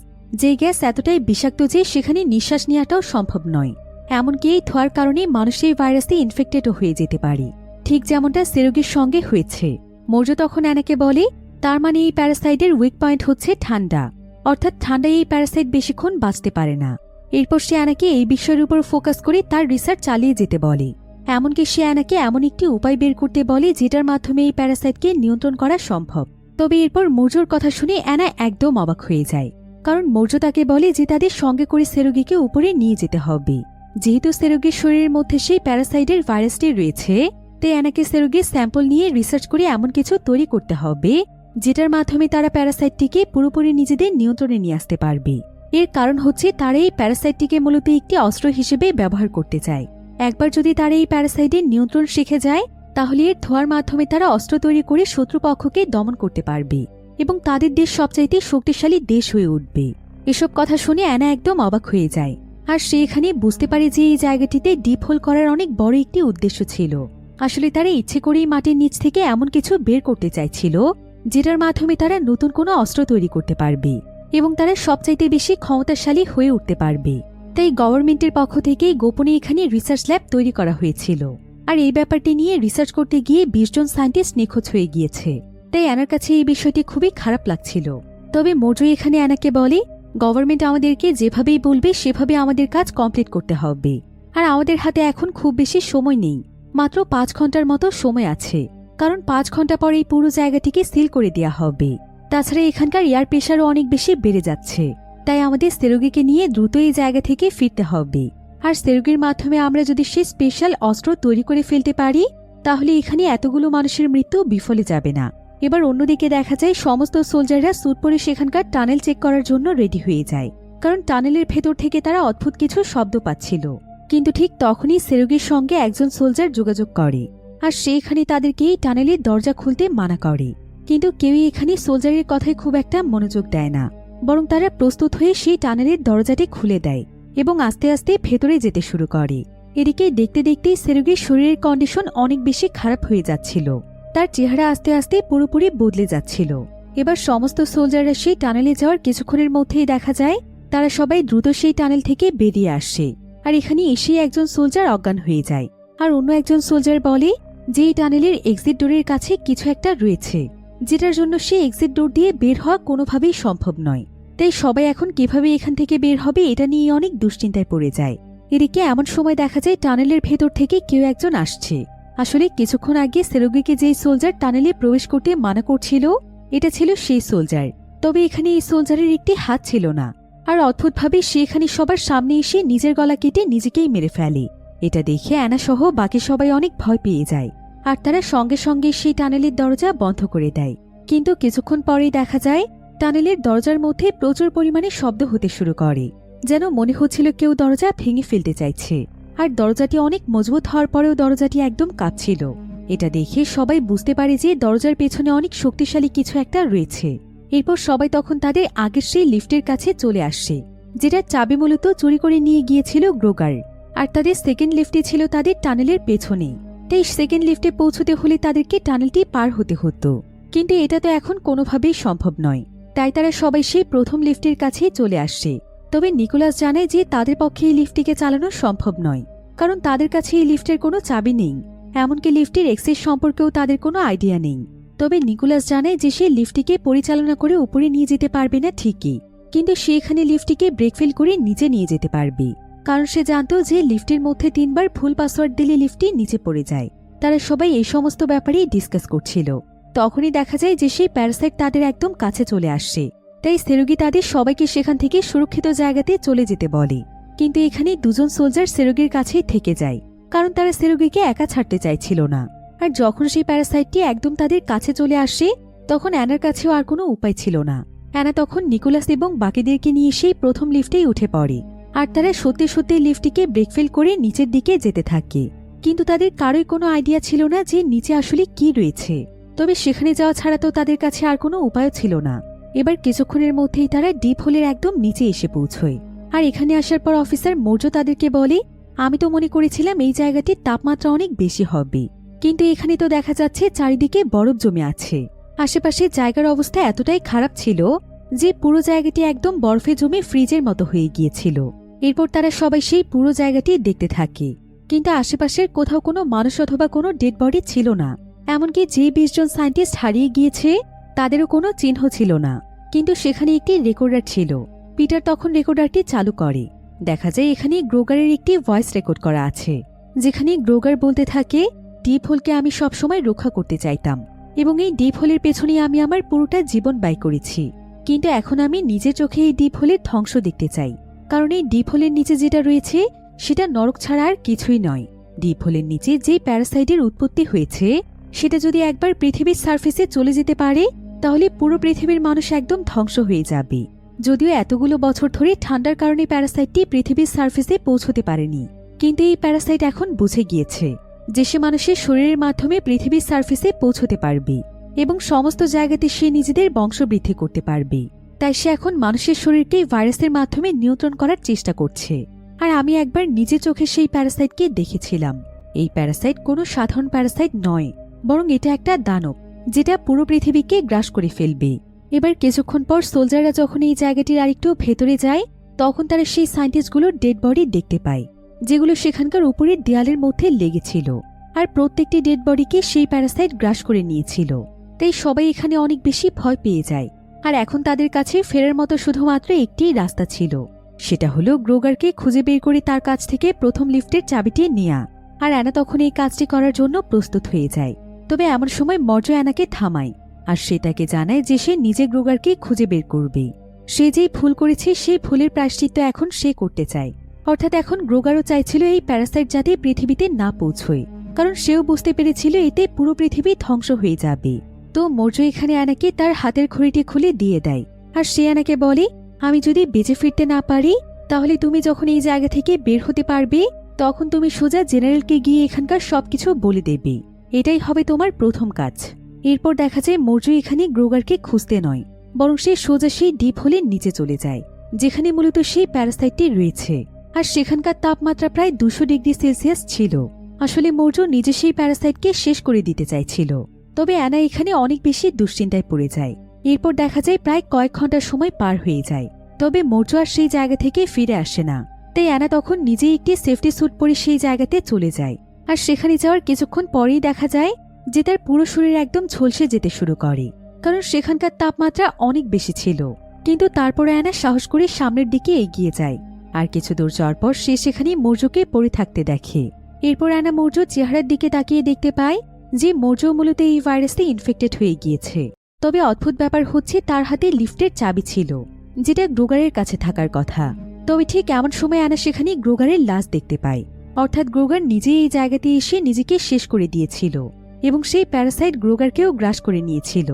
যে গ্যাস এতটাই বিষাক্ত যে সেখানে নিঃশ্বাস নেওয়াটাও সম্ভব নয়। এমনকি এই ধোঁয়ার কারণে মানুষের ভাইরাসে ইনফেক্টেডও হয়ে যেতে পারে, ঠিক যেমনটা সেরোগের সঙ্গে হয়েছে। মৌর্য তখন অ্যানাকে বলে, তার মানে এই প্যারাসাইটের উইক পয়েন্ট হচ্ছে ঠান্ডা, অর্থাৎ ঠান্ডায় এই প্যারাসাইট বেশিক্ষণ বাঁচতে পারে না। এরপর সে অ্যানাকে এই বিষয়ের উপর ফোকাস করে তার রিসার্চ চালিয়ে যেতে বলে। এমনকি সে অ্যানাকে এমন একটি উপায় বের করতে বলে যেটার মাধ্যমে এই প্যারাসাইটকে নিয়ন্ত্রণ করা সম্ভব। তবে এরপর মৌর্যর কথা শুনে অ্যানা একদম অবাক হয়ে যায়, কারণ মৌর্য তাকে বলে যে তাদের সঙ্গে করে সেরোগিকে উপরে নিয়ে যেতে হবে। যেহেতু সেরোগির শরীরের মধ্যে সেই প্যারাসাইটের ভাইরাসটি রয়েছে, তাই অ্যানাকে সেরোগির স্যাম্পল নিয়ে রিসার্চ করে এমন কিছু তৈরি করতে হবে যেটার মাধ্যমে তারা প্যারাসাইটটিকে পুরোপুরি নিজেদের নিয়ন্ত্রণে নিয়ে আসতে পারবে। এর কারণ হচ্ছে তারা এই প্যারাসাইটটিকে মূলত একটি অস্ত্র হিসেবে ব্যবহার করতে চায়। একবার যদি তারা এই প্যারাসাইটের নিয়ন্ত্রণ শিখে যায় তাহলে এর ধোঁয়ার মাধ্যমে তারা অস্ত্র তৈরি করে শত্রুপক্ষকে দমন করতে পারবে এবং তাদের দেশ সবচাইতে শক্তিশালী দেশ হয়ে উঠবে। এসব কথা শুনে অ্যানা একদম অবাক হয়ে যায়, আর সে এখানে বুঝতে পারে যে এই জায়গাটিতে ডিপ হোল করার অনেক বড় একটি উদ্দেশ্য ছিল। আসলে তারা ইচ্ছে করেই মাটির নিচ থেকে এমন কিছু বের করতে চাইছিল যেটার মাধ্যমে তারা নতুন কোনো অস্ত্র তৈরি করতে পারবে এবং তারা সবচাইতে বেশি ক্ষমতাশালী হয়ে উঠতে পারবে। তাই গভর্নমেন্টের পক্ষ থেকেই গোপনে এখানে রিসার্চ ল্যাব তৈরি করা হয়েছিল। আর এই ব্যাপারটি নিয়ে রিসার্চ করতে গিয়ে 20 জন সায়েন্টিস্ট নিখোঁজ হয়ে গিয়েছে। তাই অ্যানার কাছে এই বিষয়টি খুবই খারাপ লাগছিল। তবে মৌর্য এখানে অ্যানাকে বলে, গভর্নমেন্ট আমাদেরকে যেভাবেই বলবে সেভাবে আমাদের কাজ কমপ্লিট করতে হবে। আর আমাদের হাতে এখন খুব বেশি সময় নেই, মাত্র 5 ঘন্টার মতো সময় আছে, কারণ 5 ঘন্টা পর এই পুরো জায়গাটিকে সিল করে দেওয়া হবে। তাছাড়া এখানকার এয়ার প্রেশারও অনেক বেশি বেড়ে যাচ্ছে। তাই আমাদের সেরোগিকে নিয়ে দ্রুত এই জায়গা থেকে ফিরতে হবে। আর সেরোগির মাধ্যমে আমরা যদি সেই স্পেশাল অস্ত্র তৈরি করে ফেলতে পারি তাহলে এখানে এতগুলো মানুষের মৃত্যু বিফলে যাবে না। এবার অন্যদিকে দেখা যায় সমস্ত সোলজাররা স্যুট পরে সেখানকার টানেল চেক করার জন্য রেডি হয়ে যায়, কারণ টানেলের ভেতর থেকে তারা অদ্ভুত কিছু শব্দ পাচ্ছিল। কিন্তু ঠিক তখনই সেরোগির সঙ্গে একজন সোলজার যোগাযোগ করে, আর সে এখানে তাদেরকে এই টানেলের দরজা খুলতে মানা করে। কিন্তু কেউই এখানে সোলজারের কথায় খুব একটা মনোযোগ দেয় না, বরং তারা প্রস্তুত হয়ে সেই টানেলের দরজাটি খুলে দেয় এবং আস্তে আস্তে ভেতরে যেতে শুরু করে। এদিকে দেখতে দেখতেই সেরোগির শরীরের কন্ডিশন অনেক বেশি খারাপ হয়ে যাচ্ছিল। তার চেহারা আস্তে আস্তে পুরোপুরি বদলে যাচ্ছিল। এবার সমস্ত সোলজাররা সেই টানেলে যাওয়ার কিছুক্ষণের মধ্যেই দেখা যায় তারা সবাই দ্রুত সেই টানেল থেকে বেরিয়ে আসে। আর এখানে এসে একজন সোলজার অজ্ঞান হয়ে যায়, আর অন্য একজন সোলজার বলে যে এই টানেলের এক্সিট ডোরের কাছে কিছু একটা রয়েছে, যেটার জন্য সে এক্সিট ডোর দিয়ে বের হওয়া কোনোভাবেই সম্ভব নয়। তাই সবাই এখন কিভাবে এখান থেকে বের হবে এটা নিয়ে অনেক দুশ্চিন্তায় পড়ে যায়। এদিকে এমন সময় দেখা যায় টানেলের ভেতর থেকে কেউ একজন আসছে। আসলে কিছুক্ষণ আগে সেরোগিকে যেই সোলজার টানেলে প্রবেশ করতে মানা করছিল এটা ছিল সেই সোলজার। তবে এখানে এই সোলজারের একটি হাত ছিল না, আর অদ্ভুতভাবে সে এখানে সবার সামনে এসে নিজের গলা কেটে নিজেকেই মেরে ফেলে। এটা দেখে অ্যানা সহ বাকি সবাই অনেক ভয় পেয়ে যায়, আর তারা সঙ্গে সঙ্গে সেই টানেলের দরজা বন্ধ করে দেয়। কিন্তু কিছুক্ষণ পরেই দেখা যায় টানেলের দরজার মধ্যে প্রচুর পরিমাণে শব্দ হতে শুরু করে, যেন মনে হচ্ছিল কেউ দরজা ভেঙে ফেলতে চাইছে। আর দরজাটি অনেক মজবুত হওয়ার পরেও দরজাটি একদম কাঁপছিল। এটা দেখে সবাই বুঝতে পারে যে দরজার পেছনে অনেক শক্তিশালী কিছু একটা রয়েছে। এরপর সবাই তখন তাদের আগের সেই লিফটের কাছে চলে আসে, যেটা চাবি মূলত চুরি করে নিয়ে গিয়েছিল গ্রোগার। আর তাদের সেকেন্ড লিফটে ছিল তাদের টানেলের পেছনে। তাই সেকেন্ড লিফটে পৌঁছতে হলে তাদেরকে টানেলটি পার হতে হতো, কিন্তু এটা তো এখন কোনোভাবেই সম্ভব নয়। তাই তারা সবাই সেই প্রথম লিফটের কাছেই চলে আসে। তবে নিকোলাস জানায় যে তাদের পক্ষে এই লিফটটিকে চালানো সম্ভব নয়, কারণ তাদের কাছে এই লিফটের কোনো চাবি নেই, এমনকি লিফটের এক্সেস সম্পর্কেও তাদের কোনো আইডিয়া নেই। তবে নিকোলাস জানায় যে সে লিফটটিকে পরিচালনা করে উপরে নিয়ে যেতে পারবে না ঠিকই, কিন্তু সে এখানে লিফটটিকে ব্রেকফেল করে নিচে নিয়ে যেতে পারবে, কারণ সে জানত যে লিফটের মধ্যে 3 বার ভুল পাসওয়ার্ড দিলে লিফটটি নিচে পড়ে যায়। তারা সবাই এই সমস্ত ব্যাপারেই ডিসকাস করছিল। তখনই দেখা যায় যে সেই প্যারাসাইট তাদের একদম কাছে চলে আসছে। তাই সেরোগি তাদের সবাইকে সেখান থেকে সুরক্ষিত জায়গাতে চলে যেতে বলে। কিন্তু এখানে 2 জন সোলজার সেরোগির কাছেই থেকে যায়, কারণ তারা সেরোগিকে একা ছাড়তে চাইছিল না। আর যখন সেই প্যারাসাইটটি একদম তাদের কাছে চলে আসে তখন অ্যানার কাছেও আর কোনো উপায় ছিল না। অ্যানা তখন নিকোলাস এবং বাকিদেরকে নিয়ে সেই প্রথম লিফটেই উঠে পড়ে, আর তারা সত্যি সত্যি লিফটটিকে ব্রেকফেল করে নিচের দিকে যেতে থাকে। কিন্তু তাদের কারোই কোনো আইডিয়া ছিল না যে নিচে আসলে কি রয়েছে। তবে সেখানে যাওয়া ছাড়া তো তাদের কাছে আর কোনো উপায় ছিল না। এবার কিছুক্ষণের মধ্যেই তারা ডিপ হোলের একদম নিচে এসে পৌঁছয়। আর এখানে আসার পর অফিসার মৌর্য তাদেরকে বলে, আমি তো মনে করেছিলাম এই জায়গাটির তাপমাত্রা অনেক বেশি হবে, কিন্তু এখানে তো দেখা যাচ্ছে চারিদিকে বরফ জমে আছে। আশেপাশে জায়গার অবস্থা এতটাই খারাপ ছিল যে পুরো জায়গাটি একদম বরফে জমে ফ্রিজের মতো হয়ে গিয়েছিল। এরপর তারা সবাই সেই পুরো জায়গাটি দেখতে থাকে, কিন্তু আশেপাশের কোথাও কোনো মানুষ অথবা কোনো ডেড বডি ছিল না। এমনকি যে 20 জন সায়েন্টিস্ট হারিয়ে গিয়েছে তাদেরও কোনো চিহ্ন ছিল না। কিন্তু সেখানে একটি রেকর্ডার ছিল। পিটার তখন রেকর্ডারটি চালু করে। দেখা যায় এখানে গ্রোগারের একটি ভয়েস রেকর্ড করা আছে, যেখানে গ্রোগার বলতে থাকে, ডিপ হোলকে আমি সবসময় রক্ষা করতে চাইতাম এবং এই ডিপ হোলের পেছনে আমি আমার পুরোটা জীবন ব্যয় করেছি। কিন্তু এখন আমি নিজের চোখে এই ডিপ হোলের ধ্বংস দেখতে চাই, কারণ এই ডিপ হোলের নিচে যেটা রয়েছে সেটা নরক ছাড়া আর কিছুই নয়। ডিপ হোলের নিচে যে প্যারাসাইটের উৎপত্তি হয়েছে সেটা যদি একবার পৃথিবীর সার্ফেসে চলে যেতে পারে তাহলে পুরো পৃথিবীর মানুষ একদম ধ্বংস হয়ে যাবে। যদিও এতগুলো বছর ধরে ঠান্ডার কারণে প্যারাসাইটটি পৃথিবীর সার্ফেসে পৌঁছতে পারেনি, কিন্তু এই প্যারাসাইট এখন বুঝে গিয়েছে যে সে মানুষের শরীরের মাধ্যমে পৃথিবীর সার্ফেসে পৌঁছতে পারবে এবং সমস্ত জায়গাতে সে নিজেদের বংশবৃদ্ধি করতে পারবে। তাই সে এখন মানুষের শরীরকে ভাইরাসের মাধ্যমে নিয়ন্ত্রণ করার চেষ্টা করছে। আর আমি একবার নিজের চোখে সেই প্যারাসাইটকে দেখেছিলাম। এই প্যারাসাইট কোনো সাধারণ প্যারাসাইট নয়, বরং এটা একটা দানব যেটা পুরো পৃথিবীকে গ্রাস করে ফেলবে। এবার কিছুক্ষণ পর সোলজাররা যখন এই জায়গাটির আরেকটু ভেতরে যায় তখন তারা সেই সায়েন্টিস্টগুলোর ডেড বডি দেখতে পায়, যেগুলো সেখানকার উপরের দেয়ালের মধ্যে লেগেছিল। আর প্রত্যেকটি ডেড বডিকে সেই প্যারাসাইট গ্রাস করে নিয়েছিল। তাই সবাই এখানে অনেক বেশি ভয় পেয়ে যায়। আর এখন তাদের কাছে ফেরার মতো শুধুমাত্র একটিই রাস্তা ছিল, সেটা হলো গ্রোগারকে খুঁজে বের করে তার কাছ থেকে প্রথম লিফটের চাবিটি নেয়া। আর অ্যানা তখন এই কাজটি করার জন্য প্রস্তুত হয়ে যায়। তবে এমন সময় মর্য অ্যানাকে থামায়, আর সে তাকে জানায় যে সে নিজে গ্রোগারকে খুঁজে বের করবে। সে যেই ভুল করেছে সেই ভুলের প্রায়শ্চিত্ত এখন সে করতে চায়। অর্থাৎ এখন গ্রোগারও চাইছিল এই প্যারাসাইট যাতে পৃথিবীতে না পৌঁছয়, কারণ সেও বুঝতে পেরেছিল এতে পুরো পৃথিবী ধ্বংস হয়ে যাবে। তো মৌর্য এখানে অ্যানাকে তার হাতের ঘড়িটি খুলে দিয়ে দেয়। আর সে অ্যানাকে বলে, আমি যদি বেঁচে ফিরতে না পারি তাহলে তুমি যখন এই জায়গা থেকে বের হতে পারবে তখন তুমি সোজা জেনারেলকে গিয়ে এখানকার সবকিছু বলে দেবে। এটাই হবে তোমার প্রথম কাজ। এরপর দেখা যায় মৌর্য এখানে গ্রোগারকে খুঁজতে নয়, বরং সে সোজা সেই ডিপ হোলের নিচে চলে যায়, যেখানে মূলত সেই প্যারাসাইটটি রয়েছে। আর সেখানকার তাপমাত্রা প্রায় 200 ডিগ্রি সেলসিয়াস ছিল। আসলে মৌর্য নিজে সেই প্যারাসাইটকে শেষ করে দিতে চাইছিল। তবে অ্যানা এখানে অনেক বেশি দুশ্চিন্তায় পড়ে যায়। এরপর দেখা যায় প্রায় কয়েক ঘন্টার সময় পার হয়ে যায়, তবে মৌর্য আর সেই জায়গা থেকে ফিরে আসে না। তাই অ্যানা তখন নিজেই একটি সেফটি স্যুট পরে সেই জায়গাতে চলে যায়। আর সেখানে যাওয়ার কিছুক্ষণ পরেই দেখা যায় যে তার পুরো শরীর একদম ঝলসে যেতে শুরু করে, কারণ সেখানকার তাপমাত্রা অনেক বেশি ছিল। কিন্তু তারপর অ্যানা সাহস করে সামনের দিকে এগিয়ে যায়। আর কিছু দূর যাওয়ার পর সে সেখানে মৌর্যকে পড়ে থাকতে দেখে। এরপর অ্যানা মৌর্য চেহারার দিকে তাকিয়ে দেখতে পায় যে মৌর্য মূলত এই ভাইরাসে ইনফেক্টেড হয়ে গিয়েছে। তবে অদ্ভুত ব্যাপার হচ্ছে তার হাতে লিফটের চাবি ছিল, যেটা গ্রোগারের কাছে থাকার কথা। তবে ঠিক এমন সময় অ্যানা সেখানে গ্রোগারের লাশ দেখতে পায়। অর্থাৎ গ্রোগার নিজেই এই জায়গাতে এসে নিজেকে শেষ করে দিয়েছিল এবং সেই প্যারাসাইট গ্রোগারকেও গ্রাস করে নিয়েছিল।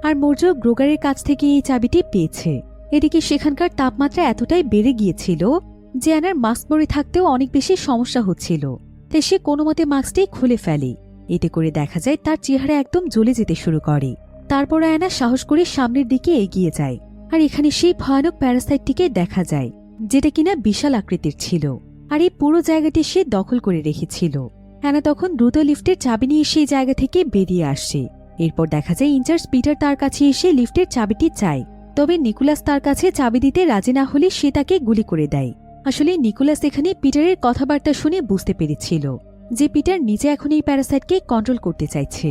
আর মৌর্য গ্রোগারের কাছ থেকে এই চাবিটি পেয়েছে। এদিকে সেখানকার তাপমাত্রা এতটাই বেড়ে গিয়েছিল যে অ্যানার মাস্ক পরে থাকতেও অনেক বেশি সমস্যা হচ্ছিল। তাই সে কোনোমতে মাস্কটি খুলে ফেলে। এতে করে দেখা যায় তার চেহারা একদম জ্বলে যেতে শুরু করে। তারপর অ্যানা সাহস করে সামনের দিকে এগিয়ে যায়। আর এখানে সেই ভয়ানক প্যারাসাইটটিকে দেখা যায়, যেটা কিনা বিশাল আকৃতির ছিল। আর এই পুরো জায়গাটি সে দখল করে রেখেছিল। অ্যানা তখন দ্রুত লিফটের চাবি নিয়ে সেই জায়গা থেকে বেরিয়ে আসে। এরপর দেখা যায় ইনচার্জ পিটার তার কাছে এসে লিফটের চাবিটি চায়। তবে নিকোলাস তার কাছে চাবি দিতে রাজি না হলে সে তাকে গুলি করে দেয়। আসলে নিকোলাস এখানে পিটারের কথাবার্তা শুনে বুঝতে পেরেছিল যে পিটার নিজে এখন এই প্যারাসাইটকে কন্ট্রোল করতে চাইছে,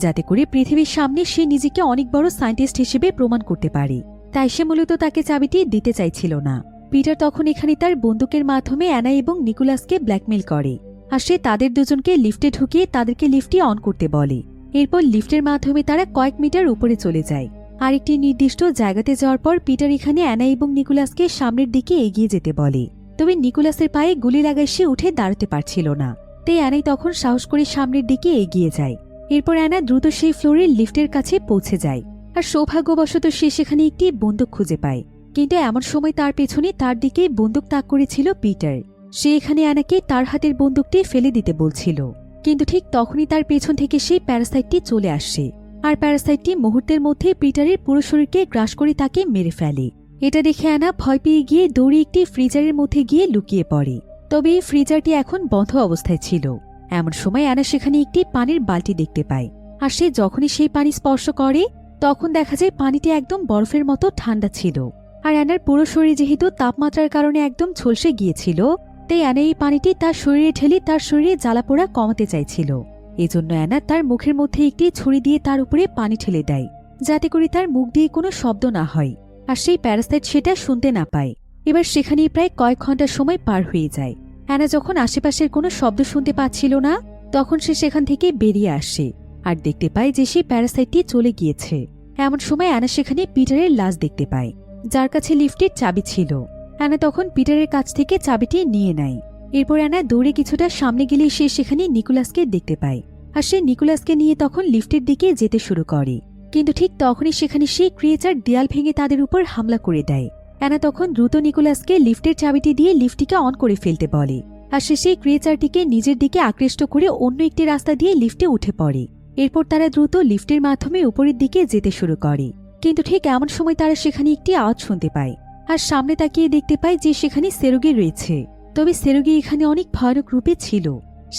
যাতে করে পৃথিবীর সামনে সে নিজেকে অনেক বড় সায়েন্টিস্ট হিসেবে প্রমাণ করতে পারে। তাই সে মূলত তাকে চাবিটি দিতে চাইছিল না। পিটার তখন এখানে তার বন্দুকের মাধ্যমে অ্যানা এবং নিকোলাসকে ব্ল্যাকমেল করে। আর সে তাদের দুজনকে লিফটে ঢুকিয়ে তাদেরকে লিফটটি অন করতে বলে। এরপর লিফটের মাধ্যমে তারা কয়েক মিটার উপরে চলে যায়। আরেকটি নির্দিষ্ট জায়গাতে যাওয়ার পর পিটার এখানে অ্যানা এবং নিকোলাসকে সামনের দিকে এগিয়ে যেতে বলে। তবে নিকোলাসের পায়ে গুলি লাগায় সে উঠে দাঁড়াতে পারছিল না। তাই অ্যানাই তখন সাহস করে সামনের দিকে এগিয়ে যায়। এরপর অ্যানা দ্রুত সেই ফ্লোরের লিফটের কাছে পৌঁছে যায়। আর সৌভাগ্যবশত সে সেখানে একটি বন্দুক খুঁজে পায়। কিন্তু এমন সময় তার পেছনে তার দিকেই বন্দুক তাক করেছিল পিটার। সে এখানে অ্যানাকে তার হাতের বন্দুকটি ফেলে দিতে বলছিল। কিন্তু ঠিক তখনই তার পেছন থেকে সেই প্যারাসাইটটি চলে আসে, আর প্যারাসাইটটি মুহূর্তের মধ্যে পিটারের পুরো শরীরকে গ্রাস করে তাকে মেরে ফেলে। এটা দেখে অ্যানা ভয় পেয়ে গিয়ে দৌড়ে একটি ফ্রিজারের মধ্যে গিয়ে লুকিয়ে পড়ে। তবে এই ফ্রিজারটি এখন বন্ধ অবস্থায় ছিল। এমন সময় অ্যানা সেখানে একটি পানির বালতি দেখতে পায়, আর সে যখনই সেই পানি স্পর্শ করে তখন দেখা যায় পানিটি একদম বরফের মতো ঠান্ডা ছিল। আর অ্যানার পুরো শরীর যেহেতু তাপমাত্রার কারণে একদম ঝলসে গিয়েছিল, তাই অ্যানা এই পানিটি তার শরীরে ঢেলে তার শরীরে জ্বালাপোড়া কমাতে চাইছিল। এজন্য অ্যানা তার মুখের মধ্যে একটি ছুরি দিয়ে তার উপরে পানি ঠেলে দেয়, যাতে করে তার মুখ দিয়ে কোনো শব্দ না হয়, আর সেই প্যারাসাইট সেটা শুনতে না পায়। এবার সেখানেই প্রায় কয়েক ঘন্টা সময় পার হয়ে যায়। অ্যানা যখন আশেপাশের কোনো শব্দ শুনতে পাচ্ছিল না, তখন সে সেখান থেকে বেরিয়ে আসে আর দেখতে পায় যে সেই প্যারাসাইটটি চলে গিয়েছে। এমন সময় অ্যানা সেখানে পিটারের লাশ দেখতে পায়, যার কাছে লিফটের চাবি ছিল। অ্যানা তখন পিটারের কাছ থেকে চাবিটি নিয়ে নেয়। এরপর অ্যানা দৌড়ে কিছুটা সামনে গেলে সে সেখানে নিকোলাসকে দেখতে পায়, আর সে নিকোলাসকে নিয়ে তখন লিফটের দিকে যেতে শুরু করে। কিন্তু ঠিক তখনই সেখানে সেই ক্রিয়েচার দেয়াল ভেঙে তাদের উপর হামলা করে দেয়। অ্যানা তখন দ্রুত নিকোলাসকে লিফটের চাবিটি দিয়ে লিফটটিকে অন করে ফেলতে বলে, আর সে সেই ক্রিয়েচারটিকে নিজের দিকে আকৃষ্ট করে অন্য একটি রাস্তা দিয়ে লিফটে উঠে পড়ে। এরপর তারা দ্রুত লিফটের মাধ্যমে উপরের দিকে যেতে শুরু করে। কিন্তু ঠিক এমন সময় তারা সেখানে একটি আওয়াজ শুনতে পায়, আর সামনে তাকিয়ে দেখতে পায় যে সেখানে সেরোগি রয়েছে। তবে সেরোগি এখানে অনেক ভয়ানক রূপে ছিল।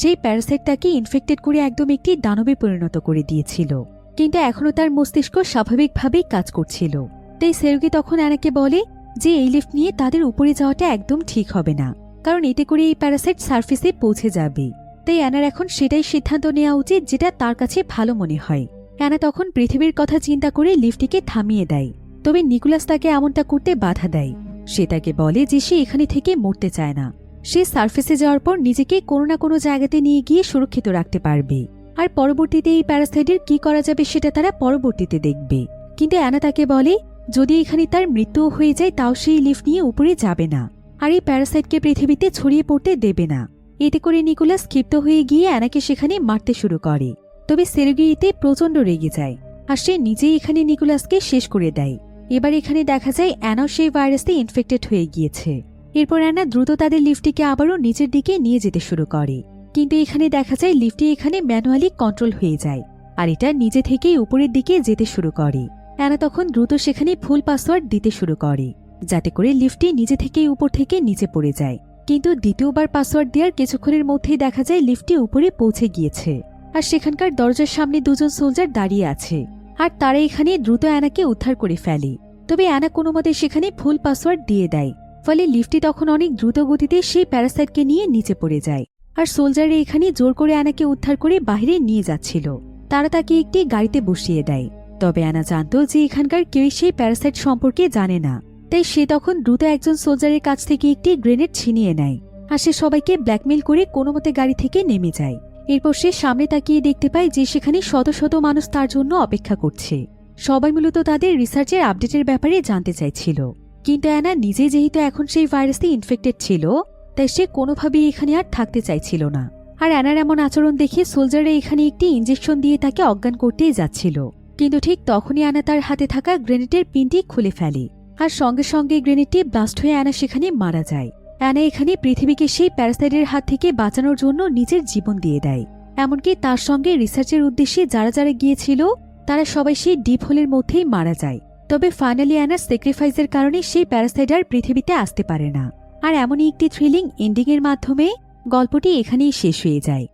সেই প্যারাসাইট তাকে ইনফেক্টেড করে একদম একটি দানবে পরিণত করে দিয়েছিল, কিন্তু এখনও তার মস্তিষ্ক স্বাভাবিকভাবেই কাজ করছিল। তাই সেরোগি তখন অ্যানাকে বলে যে এই লিফট নিয়ে তাদের উপরে যাওয়াটা একদম ঠিক হবে না, কারণ এতে করে এই প্যারাসাইট সার্ফেসে পৌঁছে যাবে। তাই অ্যানার এখন সেটাই সিদ্ধান্ত নেওয়া উচিত যেটা তার কাছে ভালো মনে হয়। অ্যানা তখন পৃথিবীর কথা চিন্তা করে লিফটটিকে থামিয়ে দেয়। তবে নিকোলাস তাকে এমনটা করতে বাধা দেয়। সে তাকে বলে যে সে এখানে থেকে মরতে চায় না, সে সার্ফেসে যাওয়ার পর নিজেকে কোনো না কোনো জায়গাতে নিয়ে গিয়ে সুরক্ষিত রাখতে পারবে, আর পরবর্তীতে এই প্যারাসাইটের কি করা যাবে সেটা তারা পরবর্তীতে দেখবে। কিন্তু অ্যানা তাকে বলে যদি এখানে তার মৃত্যুও হয়ে যায় তাও সেই লিফট নিয়ে উপরে যাবে না, আর এই প্যারাসাইটকে পৃথিবীতে ছড়িয়ে পড়তে দেবে না। এতে করে নিকোলাস ক্ষিপ্ত হয়ে গিয়ে অ্যানাকে সেখানে মারতে শুরু করে। তবে সেরোগি এতে প্রচণ্ড রেগে যায়, আর সে নিজেই এখানে নিকোলাসকে শেষ করে দেয়। এবার এখানে দেখা যায় অ্যানাও সেই ভাইরাসে ইনফেক্টেড হয়ে গিয়েছে। এরপর অ্যানা দ্রুত তাদের লিফটটিকে আবারও নিচের দিকে নিয়ে যেতে শুরু করে। কিন্তু এখানে দেখা যায় লিফটটি এখানে ম্যানুয়ালি কন্ট্রোল হয়ে যায়, আর এটা নিজে থেকেই উপরের দিকে যেতে শুরু করে। অ্যানা তখন দ্রুত সেখানে ভুল পাসওয়ার্ড দিতে শুরু করে, যাতে করে লিফটটি নিজে থেকেই উপর থেকে নিচে পড়ে যায়। কিন্তু দ্বিতীয়বার পাসওয়ার্ড দেওয়ার কিছুক্ষণের মধ্যেই দেখা যায় লিফটটি উপরে পৌঁছে গিয়েছে, আর সেখানকার দরজার সামনে দুজন সোলজার দাঁড়িয়ে আছে, আর তারা এখানে দ্রুত অ্যানাকে উদ্ধার করে ফেলে। তবে অ্যানা কোনো মতে সেখানে ভুল পাসওয়ার্ড দিয়ে দেয়, ফলে লিফটটি তখন অনেক দ্রুত গতিতে সেই প্যারাসাইটকে নিয়ে নিচে পড়ে যায়। আর সোলজাররা এখানে জোর করে অ্যানাকে উদ্ধার করে বাইরে নিয়ে যাচ্ছিল। তারা তাকে একটি গাড়িতে বসিয়ে দেয়। তবে অ্যানা জানত যে এখানকার কেউই সেই প্যারাসাইট সম্পর্কে জানে না, তাই সে তখন দ্রুত একজন সোলজারের কাছ থেকে একটি গ্রেনেড ছিনিয়ে নেয়, আর সে সবাইকে ব্ল্যাকমেল করে কোনো মতে গাড়ি থেকে নেমে যায়। এরপর সে সামনে তাকিয়ে দেখতে পায় যে সেখানে শত শত মানুষ তার জন্য অপেক্ষা করছে। সবাই মূলত তাদের রিসার্চের আপডেটের ব্যাপারে জানতে চাইছিল। কিন্তু অ্যানা নিজে যেহেতু এখন সেই ভাইরাসে ইনফেক্টেড ছিল, তাই সে কোনোভাবেই এখানে আর থাকতে চাইছিল না। আর অ্যানার এমন আচরণ দেখে সোলজাররা এখানে একটি ইঞ্জেকশন দিয়ে তাকে অজ্ঞান করতেই যাচ্ছিল। কিন্তু ঠিক তখনই অ্যানা তার হাতে থাকা গ্রেনেডের পিনটি খুলে ফেলে, আর সঙ্গে সঙ্গে গ্রেনেডটি ব্লাস্ট হয়ে অ্যানা সেখানে মারা যায়। অ্যানা এখানে পৃথিবীকে সেই প্যারাসাইটের হাত থেকে বাঁচানোর জন্য নিজের জীবন দিয়ে দেয়। এমনকি তার সঙ্গে রিসার্চের উদ্দেশ্যে যারা যারা গিয়েছিল তারা সবাই সেই ডিপ হোলের মধ্যেই মারা যায়। তবে ফাইনালি অ্যানার স্যাক্রিফাইসের কারণে সেই প্যারাসাইট আর পৃথিবীতে আসতে পারে না। আর এমনই একটি থ্রিলিং এন্ডিংয়ের মাধ্যমে গল্পটি এখানেই শেষ হয়ে যায়।